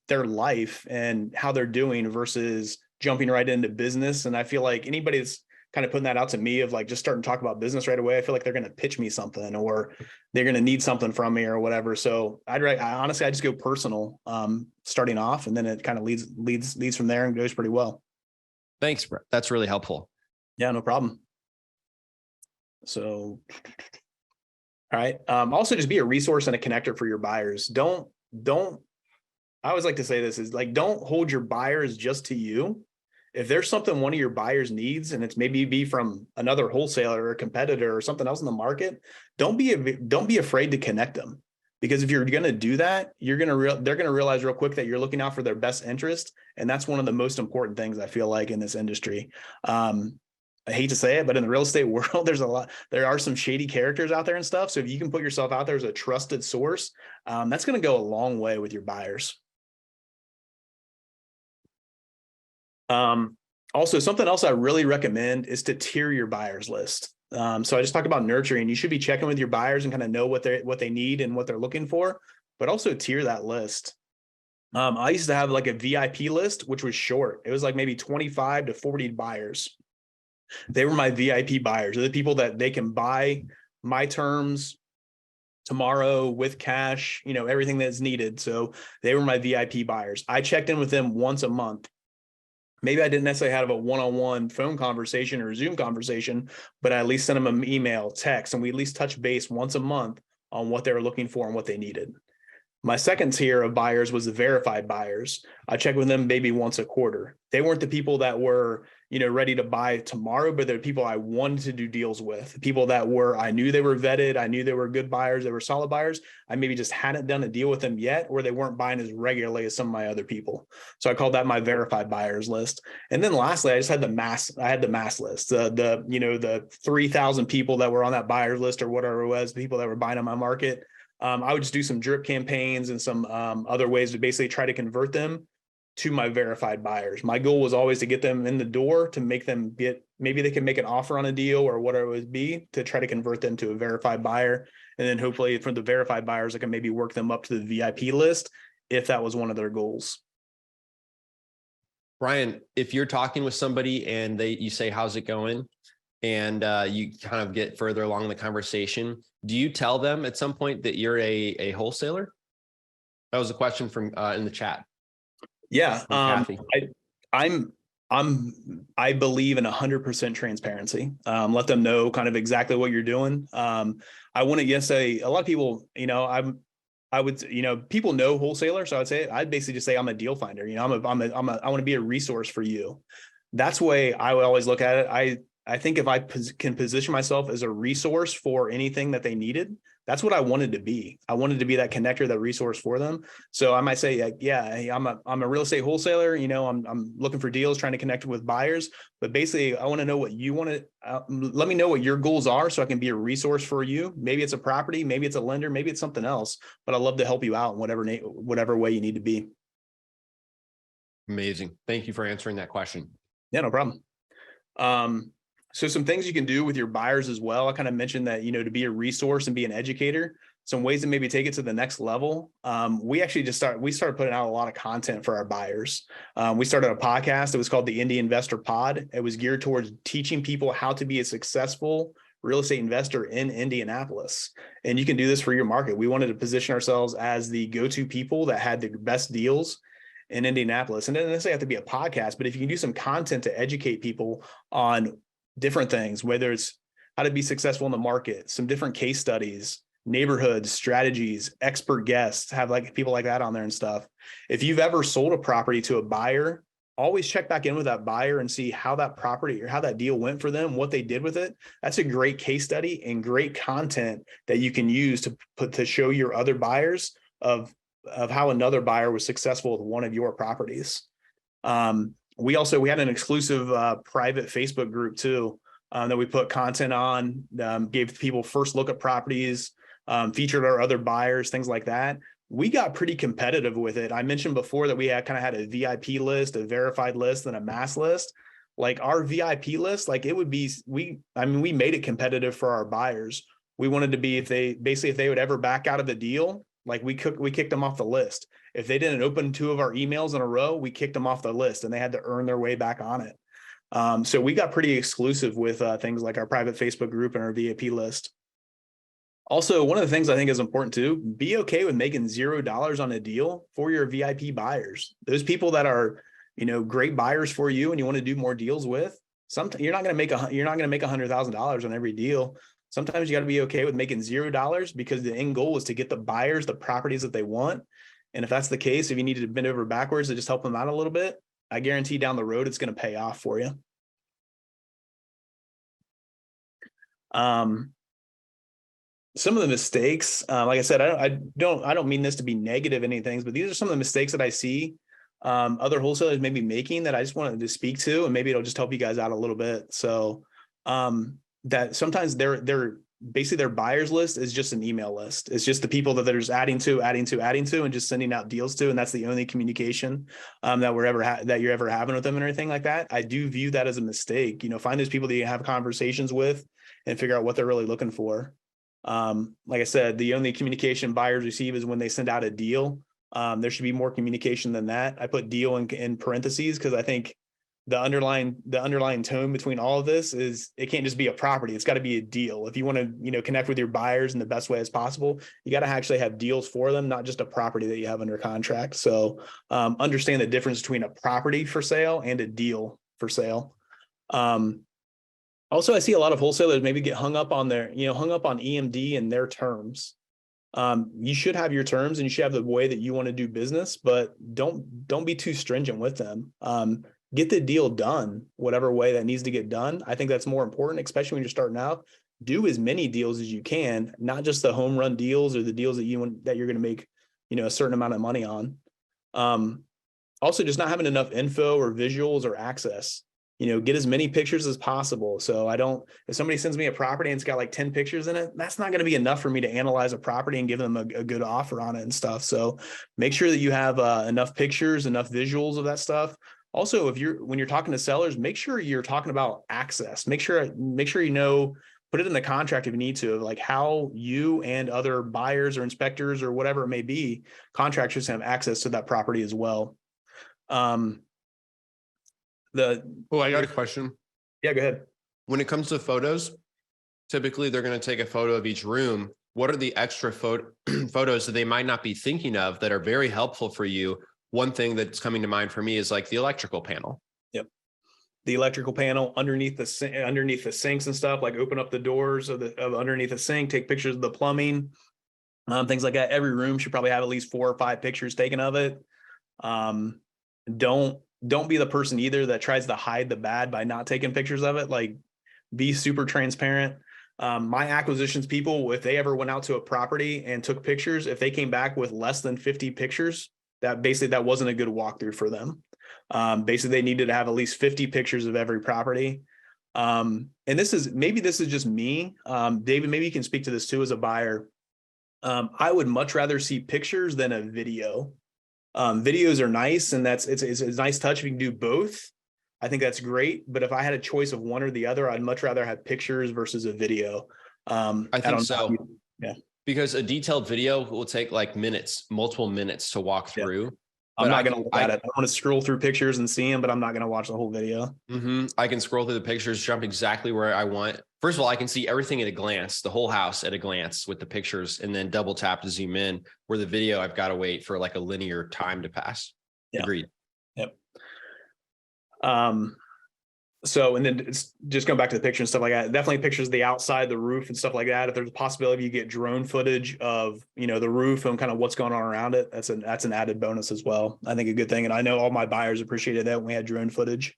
their life and how they're doing versus jumping right into business. And I feel like anybody that's kind of putting that out to me of like just starting to talk about business right away, I feel like they're going to pitch me something or they're going to need something from me or whatever. So I honestly just go personal starting off, and then it kind of leads from there and goes pretty well. Thanks, bro. That's really helpful. Yeah, no problem. So, all right. Also just be a resource and a connector for your buyers. Don't, I always like to say this is like, don't hold your buyers just to you. If there's something one of your buyers needs, and it's maybe be from another wholesaler or a competitor or something else in the market, don't be afraid to connect them. Because if you're going to do that, they're going to realize real quick that you're looking out for their best interest. And that's one of the most important things I feel like in this industry. I hate to say it, but in the real estate world, there are some shady characters out there and stuff. So if you can put yourself out there as a trusted source, that's going to go a long way with your buyers. Also, something else I really recommend is to tier your buyers list. So I just talked about nurturing. You should be checking with your buyers and kind of know what they need and what they're looking for, but also tier that list. I used to have like a VIP list, which was short. It was like maybe 25 to 40 buyers. They were my VIP buyers. They're the people that they can buy my terms tomorrow with cash, everything that's needed. So they were my VIP buyers. I checked in with them once a month. Maybe I didn't necessarily have a one-on-one phone conversation or Zoom conversation, but I at least sent them an email, text, and we at least touch base once a month on what they were looking for and what they needed. My second tier of buyers was the verified buyers. I checked with them maybe once a quarter. They weren't the people that were, ready to buy tomorrow, but they're people I wanted to do deals with. People that I knew they were vetted. I knew they were good buyers. They were solid buyers. I maybe just hadn't done a deal with them yet, or they weren't buying as regularly as some of my other people. So I called that my verified buyers list. And then lastly, I just had the mass list, the 3,000 people that were on that buyers list or whatever it was, the people that were buying on my market. I would just do some drip campaigns and some other ways to basically try to convert them to my verified buyers. My goal was always to get them in the door to make them maybe they can make an offer on a deal or whatever it would be to try to convert them to a verified buyer. And then hopefully from the verified buyers, I can maybe work them up to the VIP list if that was one of their goals. Brian, if you're talking with somebody and you say, how's it going? And you kind of get further along the conversation, do you tell them at some point that you're a wholesaler? That was a question from in the chat. Yeah. Kathy. I believe in 100% transparency. Let them know kind of exactly what you're doing. I wouldn't say a lot of people, people know wholesaler. So I'd basically just say I'm a deal finder. I want to be a resource for you. That's the way I would always look at it. I think if I can position myself as a resource for anything that they needed, that's what I wanted to be. I wanted to be that connector, that resource for them. So I might say, hey, I'm a real estate wholesaler. I'm looking for deals, trying to connect with buyers. But basically, I want to know what you want to. Let me know what your goals are, so I can be a resource for you. Maybe it's a property, maybe it's a lender, maybe it's something else. But I'd love to help you out in whatever way you need to be. Amazing. Thank you for answering that question. Yeah, no problem. So some things you can do with your buyers as well. I kind of mentioned that, to be a resource and be an educator, some ways to maybe take it to the next level. We started putting out a lot of content for our buyers. We started a podcast. It was called the Indie Investor Pod. It was geared towards teaching people how to be a successful real estate investor in Indianapolis. And you can do this for your market. We wanted to position ourselves as the go-to people that had the best deals in Indianapolis. And it doesn't necessarily have to be a podcast, but if you can do some content to educate people on different things, whether it's how to be successful in the market, some different case studies, neighborhoods, strategies, expert guests, have like people like that on there and stuff. If you've ever sold a property to a buyer, always check back in with that buyer and see how that property or how that deal went for them, what they did with it. That's a great case study and great content that you can use to show your other buyers of how another buyer was successful with one of your properties. We had an exclusive private Facebook group too that we put content on, gave people first look at properties, featured our other buyers, things like that. We got pretty competitive with it. I mentioned before that we had a VIP list, a verified list, and a mass list. Like our VIP list, like it would be, we made it competitive for our buyers. We wanted to be, if they would ever back out of the deal, like we kicked them off the list. If they didn't open 2 of our emails in a row, we kicked them off the list and they had to earn their way back on it. So we got pretty exclusive with things like our private Facebook group and our VIP list. Also, one of the things I think is important too, be okay with making $0 on a deal for your VIP buyers. Those people that are, great buyers for you and you want to do more deals with. Sometimes you're not going to make $100,000 on every deal. Sometimes you got to be okay with making $0 because the end goal is to get the buyers the properties that they want. And if that's the case, if you need to bend over backwards to just help them out a little bit, I guarantee down the road it's going to pay off for you. Some of the mistakes, like I said, I don't mean this to be negative anything, but these are some of the mistakes that I see other wholesalers may be making that I just wanted to speak to, and maybe it'll just help you guys out a little bit. So that sometimes they're basically their buyers list is just an email list. It's just the people that they're just adding to, and just sending out deals to, and that's the only communication that you're ever having with them and everything like that. I do view that as a mistake. Find those people that you have conversations with and figure out what they're really looking for. Like I said, the only communication buyers receive is when they send out a deal. There should be more communication than that. I put deal in parentheses because I think the underlying tone between all of this is it can't just be a property. It's got to be a deal. If you want to, connect with your buyers in the best way as possible, you got to actually have deals for them, not just a property that you have under contract. So understand the difference between a property for sale and a deal for sale. Also, I see a lot of wholesalers maybe get hung up on EMD and their terms. You should have your terms and you should have the way that you want to do business, but don't be too stringent with them. Get the deal done, whatever way that needs to get done. I think that's more important, especially when you're starting out. Do as many deals as you can, not just the home run deals or the deals that you're going to make, a certain amount of money on. Also, just not having enough info or visuals or access. Get as many pictures as possible. So if somebody sends me a property and it's got like 10 pictures in it, that's not going to be enough for me to analyze a property and give them a good offer on it and stuff. So make sure that you have enough pictures, enough visuals of that stuff. Also, when you're talking to sellers, make sure you're talking about access. Make sure put it in the contract if you need to, like how you and other buyers or inspectors or whatever it may be, contractors have access to that property as well. I got a question. Yeah, go ahead. When it comes to photos, typically they're going to take a photo of each room. What are the extra photos that they might not be thinking of that are very helpful for you? One thing that's coming to mind for me is like the electrical panel. Yep. The electrical panel underneath the sinks and stuff, like open up the doors of underneath the sink, take pictures of the plumbing, things like that. Every room should probably have at least 4 or 5 pictures taken of it. Don't be the person either that tries to hide the bad by not taking pictures of it. Like, be super transparent. My acquisitions people, if they ever went out to a property and took pictures, if they came back with less than 50 pictures, that wasn't a good walkthrough for them. Basically, they needed to have at least 50 pictures of every property. And this is just me. David, maybe you can speak to this too as a buyer. I would much rather see pictures than a video. Videos are nice, and it's a nice touch if you can do both. I think that's great. But if I had a choice of one or the other, I'd much rather have pictures versus a video. I think so. Yeah. Because a detailed video will take like multiple minutes to walk through. Yeah. I'm not going to look at it. I want to scroll through pictures and see them, but I'm not going to watch the whole video. I can scroll through the pictures, jump exactly where I want. First of all, I can see everything at a glance, the whole house at a glance with the pictures, and then double tap to zoom in. Where the video, I've got to wait for like a linear time to pass. Yeah. Agreed. Yep. So, and then it's just going back to the picture and stuff like that. Definitely pictures of the outside, the roof and stuff like that. If there's a possibility you get drone footage of, the roof and kind of what's going on around it, that's an added bonus as well. I think a good thing. And I know all my buyers appreciated that when we had drone footage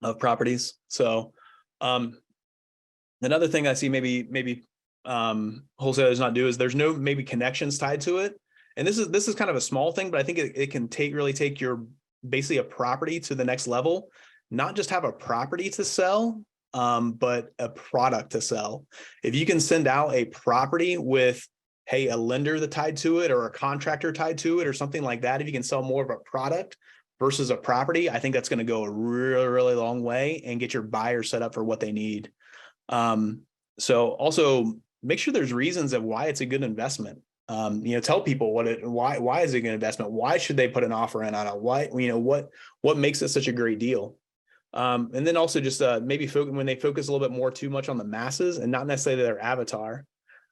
of properties. So, another thing I see maybe wholesalers not do is there's no maybe connections tied to it. And this is kind of a small thing, but I think it can really take your basically a property to the next level. Not just have a property to sell, but a product to sell. If you can send out a property with, hey, a lender that tied to it or a contractor tied to it or something like that, if you can sell more of a product versus a property, I think that's going to go a really, really long way and get your buyer set up for what they need. So also make sure there's reasons of why it's a good investment. Tell people why is it a good investment? Why should they put an offer in on it? Why, what makes it such a great deal? And then also just maybe when they focus a little bit more too much on the masses and not necessarily their avatar.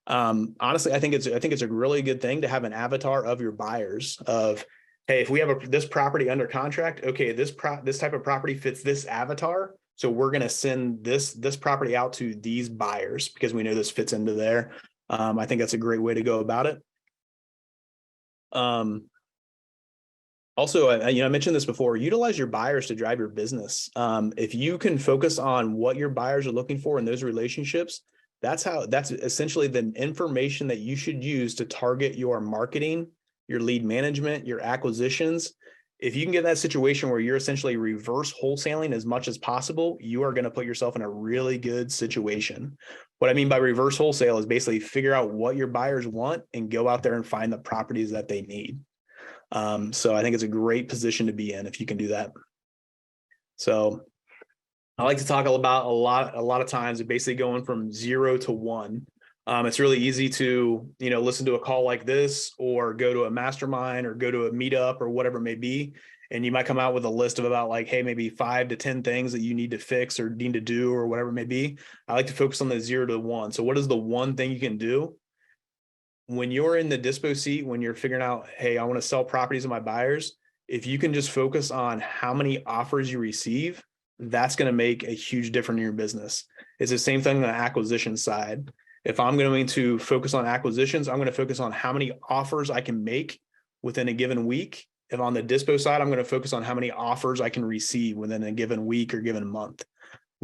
Honestly, I think it's a really good thing to have an avatar of your buyers of, hey, if we have this property under contract, okay, this type of property fits this avatar. So we're going to send this property out to these buyers because we know this fits into there. I think that's a great way to go about it. Also, I mentioned this before, utilize your buyers to drive your business. If you can focus on what your buyers are looking for in those relationships, that's essentially the information that you should use to target your marketing, your lead management, your acquisitions. If you can get that situation where you're essentially reverse wholesaling as much as possible, you are going to put yourself in a really good situation. What I mean by reverse wholesale is basically figure out what your buyers want and go out there and find the properties that they need. So I think it's a great position to be in if you can do that. So I like to talk about a lot of times basically going from 0 to 1. It's really easy to, listen to a call like this or go to a mastermind or go to a meetup or whatever it may be. And you might come out with a list of about like, hey, maybe 5 to 10 things that you need to fix or need to do or whatever it may be. I like to focus on the 0 to 1. So what is the one thing you can do when you're in the dispo seat, when you're figuring out, hey, I want to sell properties to my buyers? If you can just focus on how many offers you receive, that's going to make a huge difference in your business. It's the same thing on the acquisition side. If I'm going to focus on acquisitions, I'm going to focus on how many offers I can make within a given week. If on the dispo side, I'm going to focus on how many offers I can receive within a given week or given month.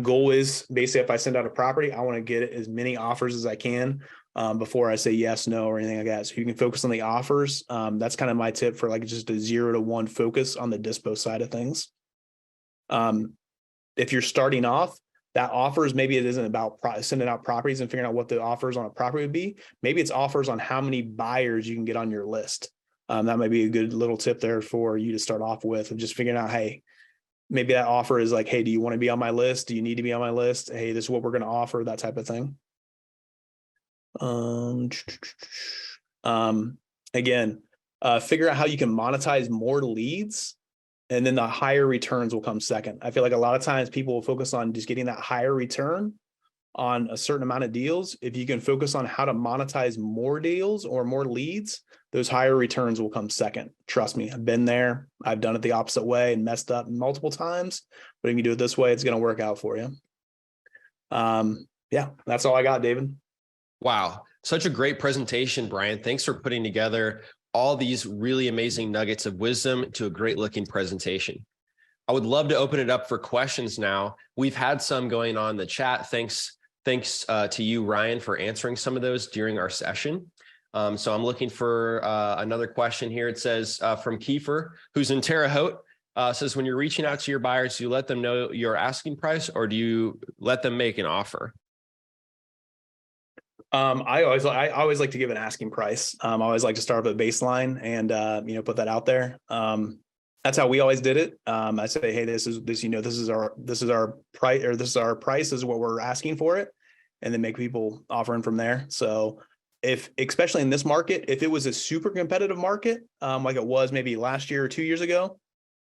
Goal is basically if I send out a property, I want to get as many offers as I can before I say yes, no, or anything like that. So you can focus on the offers. That's kind of my tip for like just a 0 to 1 focus on the dispo side of things. If you're starting off, that offers, maybe it isn't about sending out properties and figuring out what the offers on a property would be. Maybe it's offers on how many buyers you can get on your list. That might be a good little tip there for you to start off with, of just figuring out, hey, maybe that offer is like, hey, do you want to be on my list? Do you need to be on my list? Hey, this is what we're going to offer, that type of thing. Again, figure out how you can monetize more leads, and then the higher returns will come second. I feel like a lot of times people will focus on just getting that higher return on a certain amount of deals. If you can focus on how to monetize more deals or more leads, those higher returns will come second. Trust me, I've been there. I've done it the opposite way and messed up multiple times, but if you do it this way, it's going to work out for you. Yeah, that's all I got, David. Wow. Such a great presentation, Brian. Thanks for putting together all these really amazing nuggets of wisdom to a great looking presentation. I would love to open it up for questions now. We've had some going on in the chat. Thanks to you, Ryan, for answering some of those during our session. So I'm looking for another question here. It says from Kiefer, who's in Terre Haute, says, when you're reaching out to your buyers, do you let them know your asking price or do you let them make an offer? I always like to give an asking price. I always like to start with a baseline and put that out there. That's how we always did it. I say, hey, this is our price, or this is our price, this is what we're asking for it, and then make people offering from there. So especially in this market, if it was a super competitive market, like it was maybe last year or 2 years ago,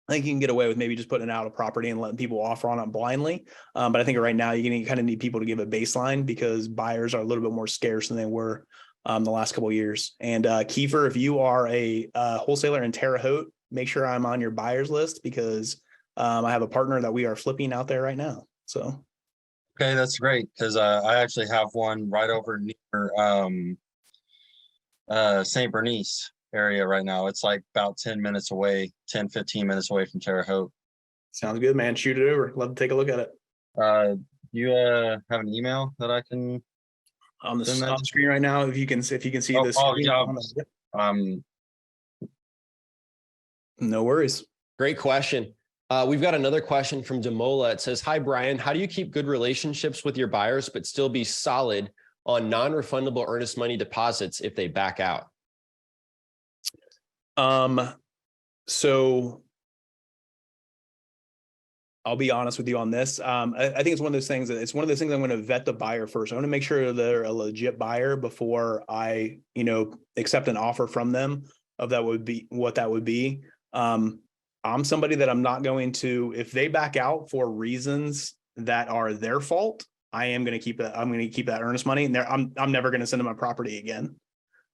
I think you can get away with maybe just putting out a property and letting people offer on it blindly. But I think right now you kind of need people to give a baseline because buyers are a little bit more scarce than they were the last couple of years. And Kiefer, if you are a wholesaler in Terre Haute, make sure I'm on your buyers list because I have a partner that we are flipping out there right now. So. Okay, that's great because I actually have one right over near St. Bernice area right now. It's like about 10 minutes away, 10, 15 minutes away from Terre Haute. Sounds good, man. Shoot it over. Love to take a look at it. You have an email that I can on the screen right now? If you can see this. Oh, yeah. No worries. Great question. We've got another question from Demola. It says, hi, Brian, how do you keep good relationships with your buyers, but still be solid on non-refundable earnest money deposits if they back out? So I'll be honest with you on this. I think it's one of those things I'm going to vet the buyer first. I want to make sure they're a legit buyer before I, accept an offer from them of what that would be. I'm somebody that I'm not going to, if they back out for reasons that are their fault, I am going to keep that. I'm going to keep that earnest money, and I'm never going to send them a property again.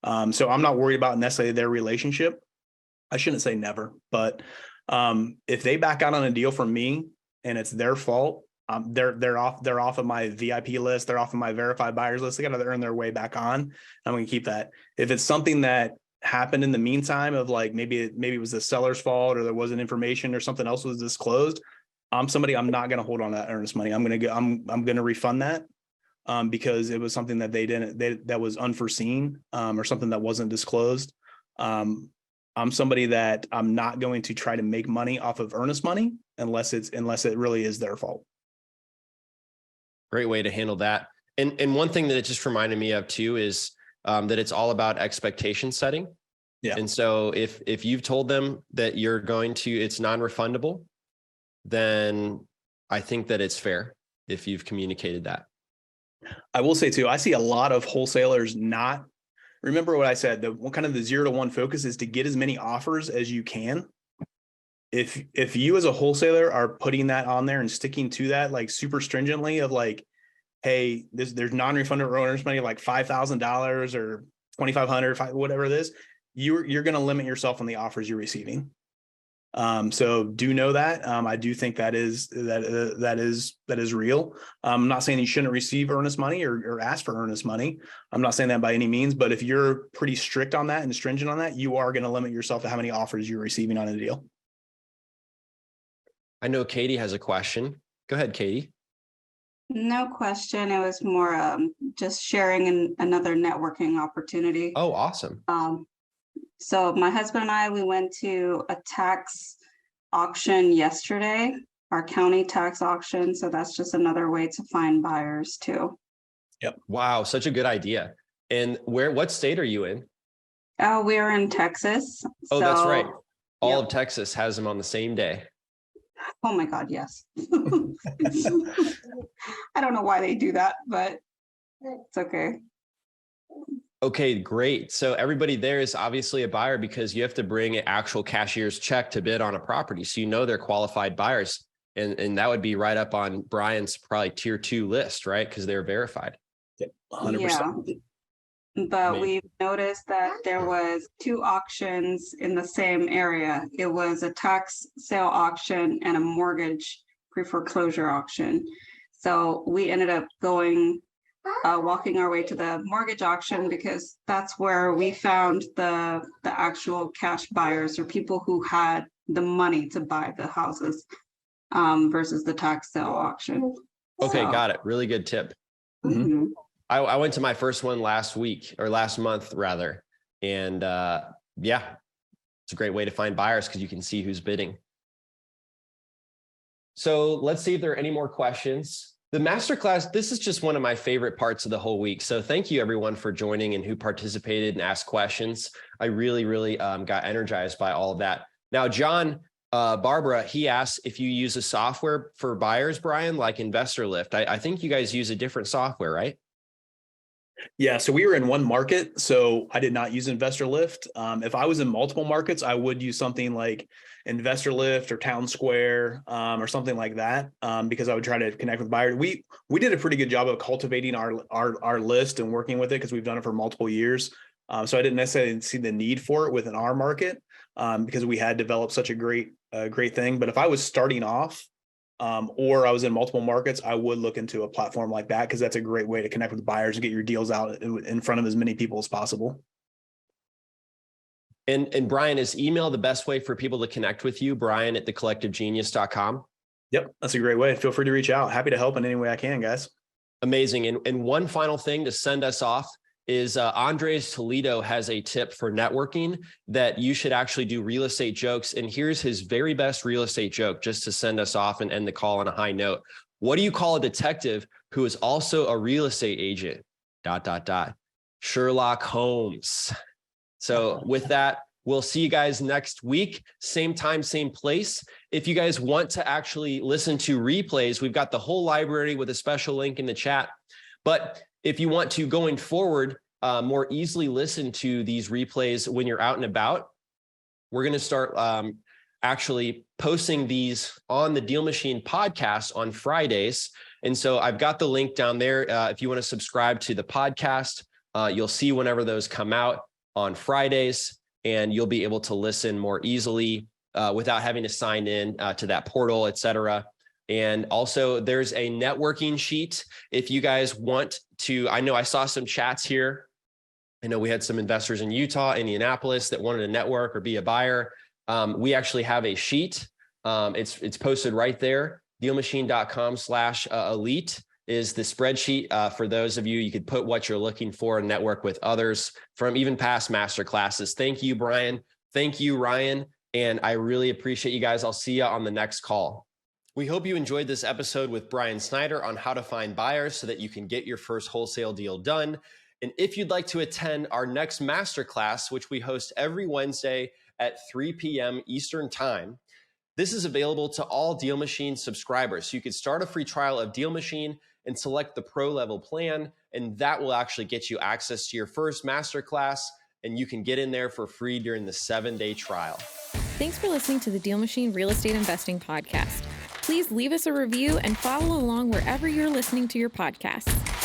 So I'm not worried about necessarily their relationship. I shouldn't say never, but if they back out on a deal from me and it's their fault, they're off of my VIP list. They're off of my verified buyers list. They got to earn their way back on. I'm going to keep that. If it's something that happened in the meantime of like, maybe it was the seller's fault, or there wasn't information, or something else was disclosed, I'm not going to hold on to that earnest money. I'm going to refund that because it was something that that was unforeseen or something that wasn't disclosed. I'm somebody that I'm not going to try to make money off of earnest money unless it really is their fault. Great way to handle that. And one thing that it just reminded me of too is that it's all about expectation setting. Yeah. And so if you've told them that it's non-refundable, then I think that it's fair if you've communicated that. I will say too, I see a lot of wholesalers not remember what I said. The 0 to 1 focus is to get as many offers as you can. If you as a wholesaler are putting that on there and sticking to that like super stringently of like, hey, there's non-refundable earnest money like $5,000 or $2,500, whatever it is, you're going to limit yourself on the offers you're receiving. So do know that. I do think that is real. I'm not saying you shouldn't receive earnest money or ask for earnest money. I'm not saying that by any means, but if you're pretty strict on that and stringent on that, you are going to limit yourself to how many offers you're receiving on a deal. I know Katie has a question. Go ahead, Katie. No question. It was more just sharing another networking opportunity. Oh, awesome. So my husband and I, we went to a tax auction yesterday, our county tax auction. So that's just another way to find buyers too. Yep. Wow, such a good idea. And what state are you in? We are in Texas. Oh, that's right. All of Texas has them on the same day. Oh my God, yes. I don't know why they do that, but it's okay. Okay, great. So everybody there is obviously a buyer because you have to bring an actual cashier's check to bid on a property. So they're qualified buyers. And that would be right up on Brian's probably tier 2 list, right? Because they're verified. 100%. Yeah. But we've noticed that there was 2 auctions in the same area. It was a tax sale auction and a mortgage pre-foreclosure auction. So we ended up walking our way to the mortgage auction because that's where we found the actual cash buyers or people who had the money to buy the houses versus the tax sale auction. Okay, got it. Really good tip. Mm-hmm. I went to my first one last month rather. And it's a great way to find buyers because you can see who's bidding. So let's see if there are any more questions. The masterclass, this is just one of my favorite parts of the whole week. So thank you everyone for joining and who participated and asked questions. I really, really got energized by all of that. Now, John, Barbara, he asked if you use a software for buyers, Brian, like Investor Lift. I think you guys use a different software, right? Yeah, so we were in one market, so I did not use Investor Lift. If I was in multiple markets, I would use something like Investor Lift or Town Square or something like that because I would try to connect with buyers. We did a pretty good job of cultivating our list and working with it because we've done it for multiple years. So I didn't necessarily see the need for it within our market because we had developed such a great thing. But if I was starting off, or I was in multiple markets, I would look into a platform like that because that's a great way to connect with buyers and get your deals out in front of as many people as possible. And Brian, is email the best way for people to connect with you? Brian at thecollectivegenius.com. Yep, that's a great way. Feel free to reach out. Happy to help in any way I can, guys. Amazing. And one final thing to send us off is Andres Toledo has a tip for networking that you should actually do real estate jokes. And here's his very best real estate joke, just to send us off and end the call on a high note. What do you call a detective who is also a real estate agent? ... Sherlock Holmes. So with that, we'll see you guys next week. Same time, same place. If you guys want to actually listen to replays, we've got the whole library with a special link in the chat. But if you want to, going forward, more easily listen to these replays when you're out and about, we're going to start actually posting these on the Deal Machine podcast on Fridays. And so I've got the link down there. If you want to subscribe to the podcast, you'll see whenever those come out on Fridays, and you'll be able to listen more easily without having to sign in to that portal, et cetera. And also there's a networking sheet. If you guys want to, I know I saw some chats here. I know we had some investors in Utah, Indianapolis that wanted to network or be a buyer. We actually have a sheet. It's posted right there. DealMachine.com/elite is the spreadsheet for those of you. You could put what you're looking for and network with others from even past masterclasses. Thank you, Brian. Thank you, Ryan. And I really appreciate you guys. I'll see you on the next call. We hope you enjoyed this episode with Brian Snider on how to find buyers so that you can get your first wholesale deal done. And if you'd like to attend our next masterclass, which we host every Wednesday at 3 p.m. Eastern Time, this is available to all Deal Machine subscribers. So you could start a free trial of Deal Machine and select the pro level plan, and that will actually get you access to your first masterclass, and you can get in there for free during the 7-day trial. Thanks for listening to the Deal Machine Real Estate Investing Podcast. Please leave us a review and follow along wherever you're listening to your podcasts.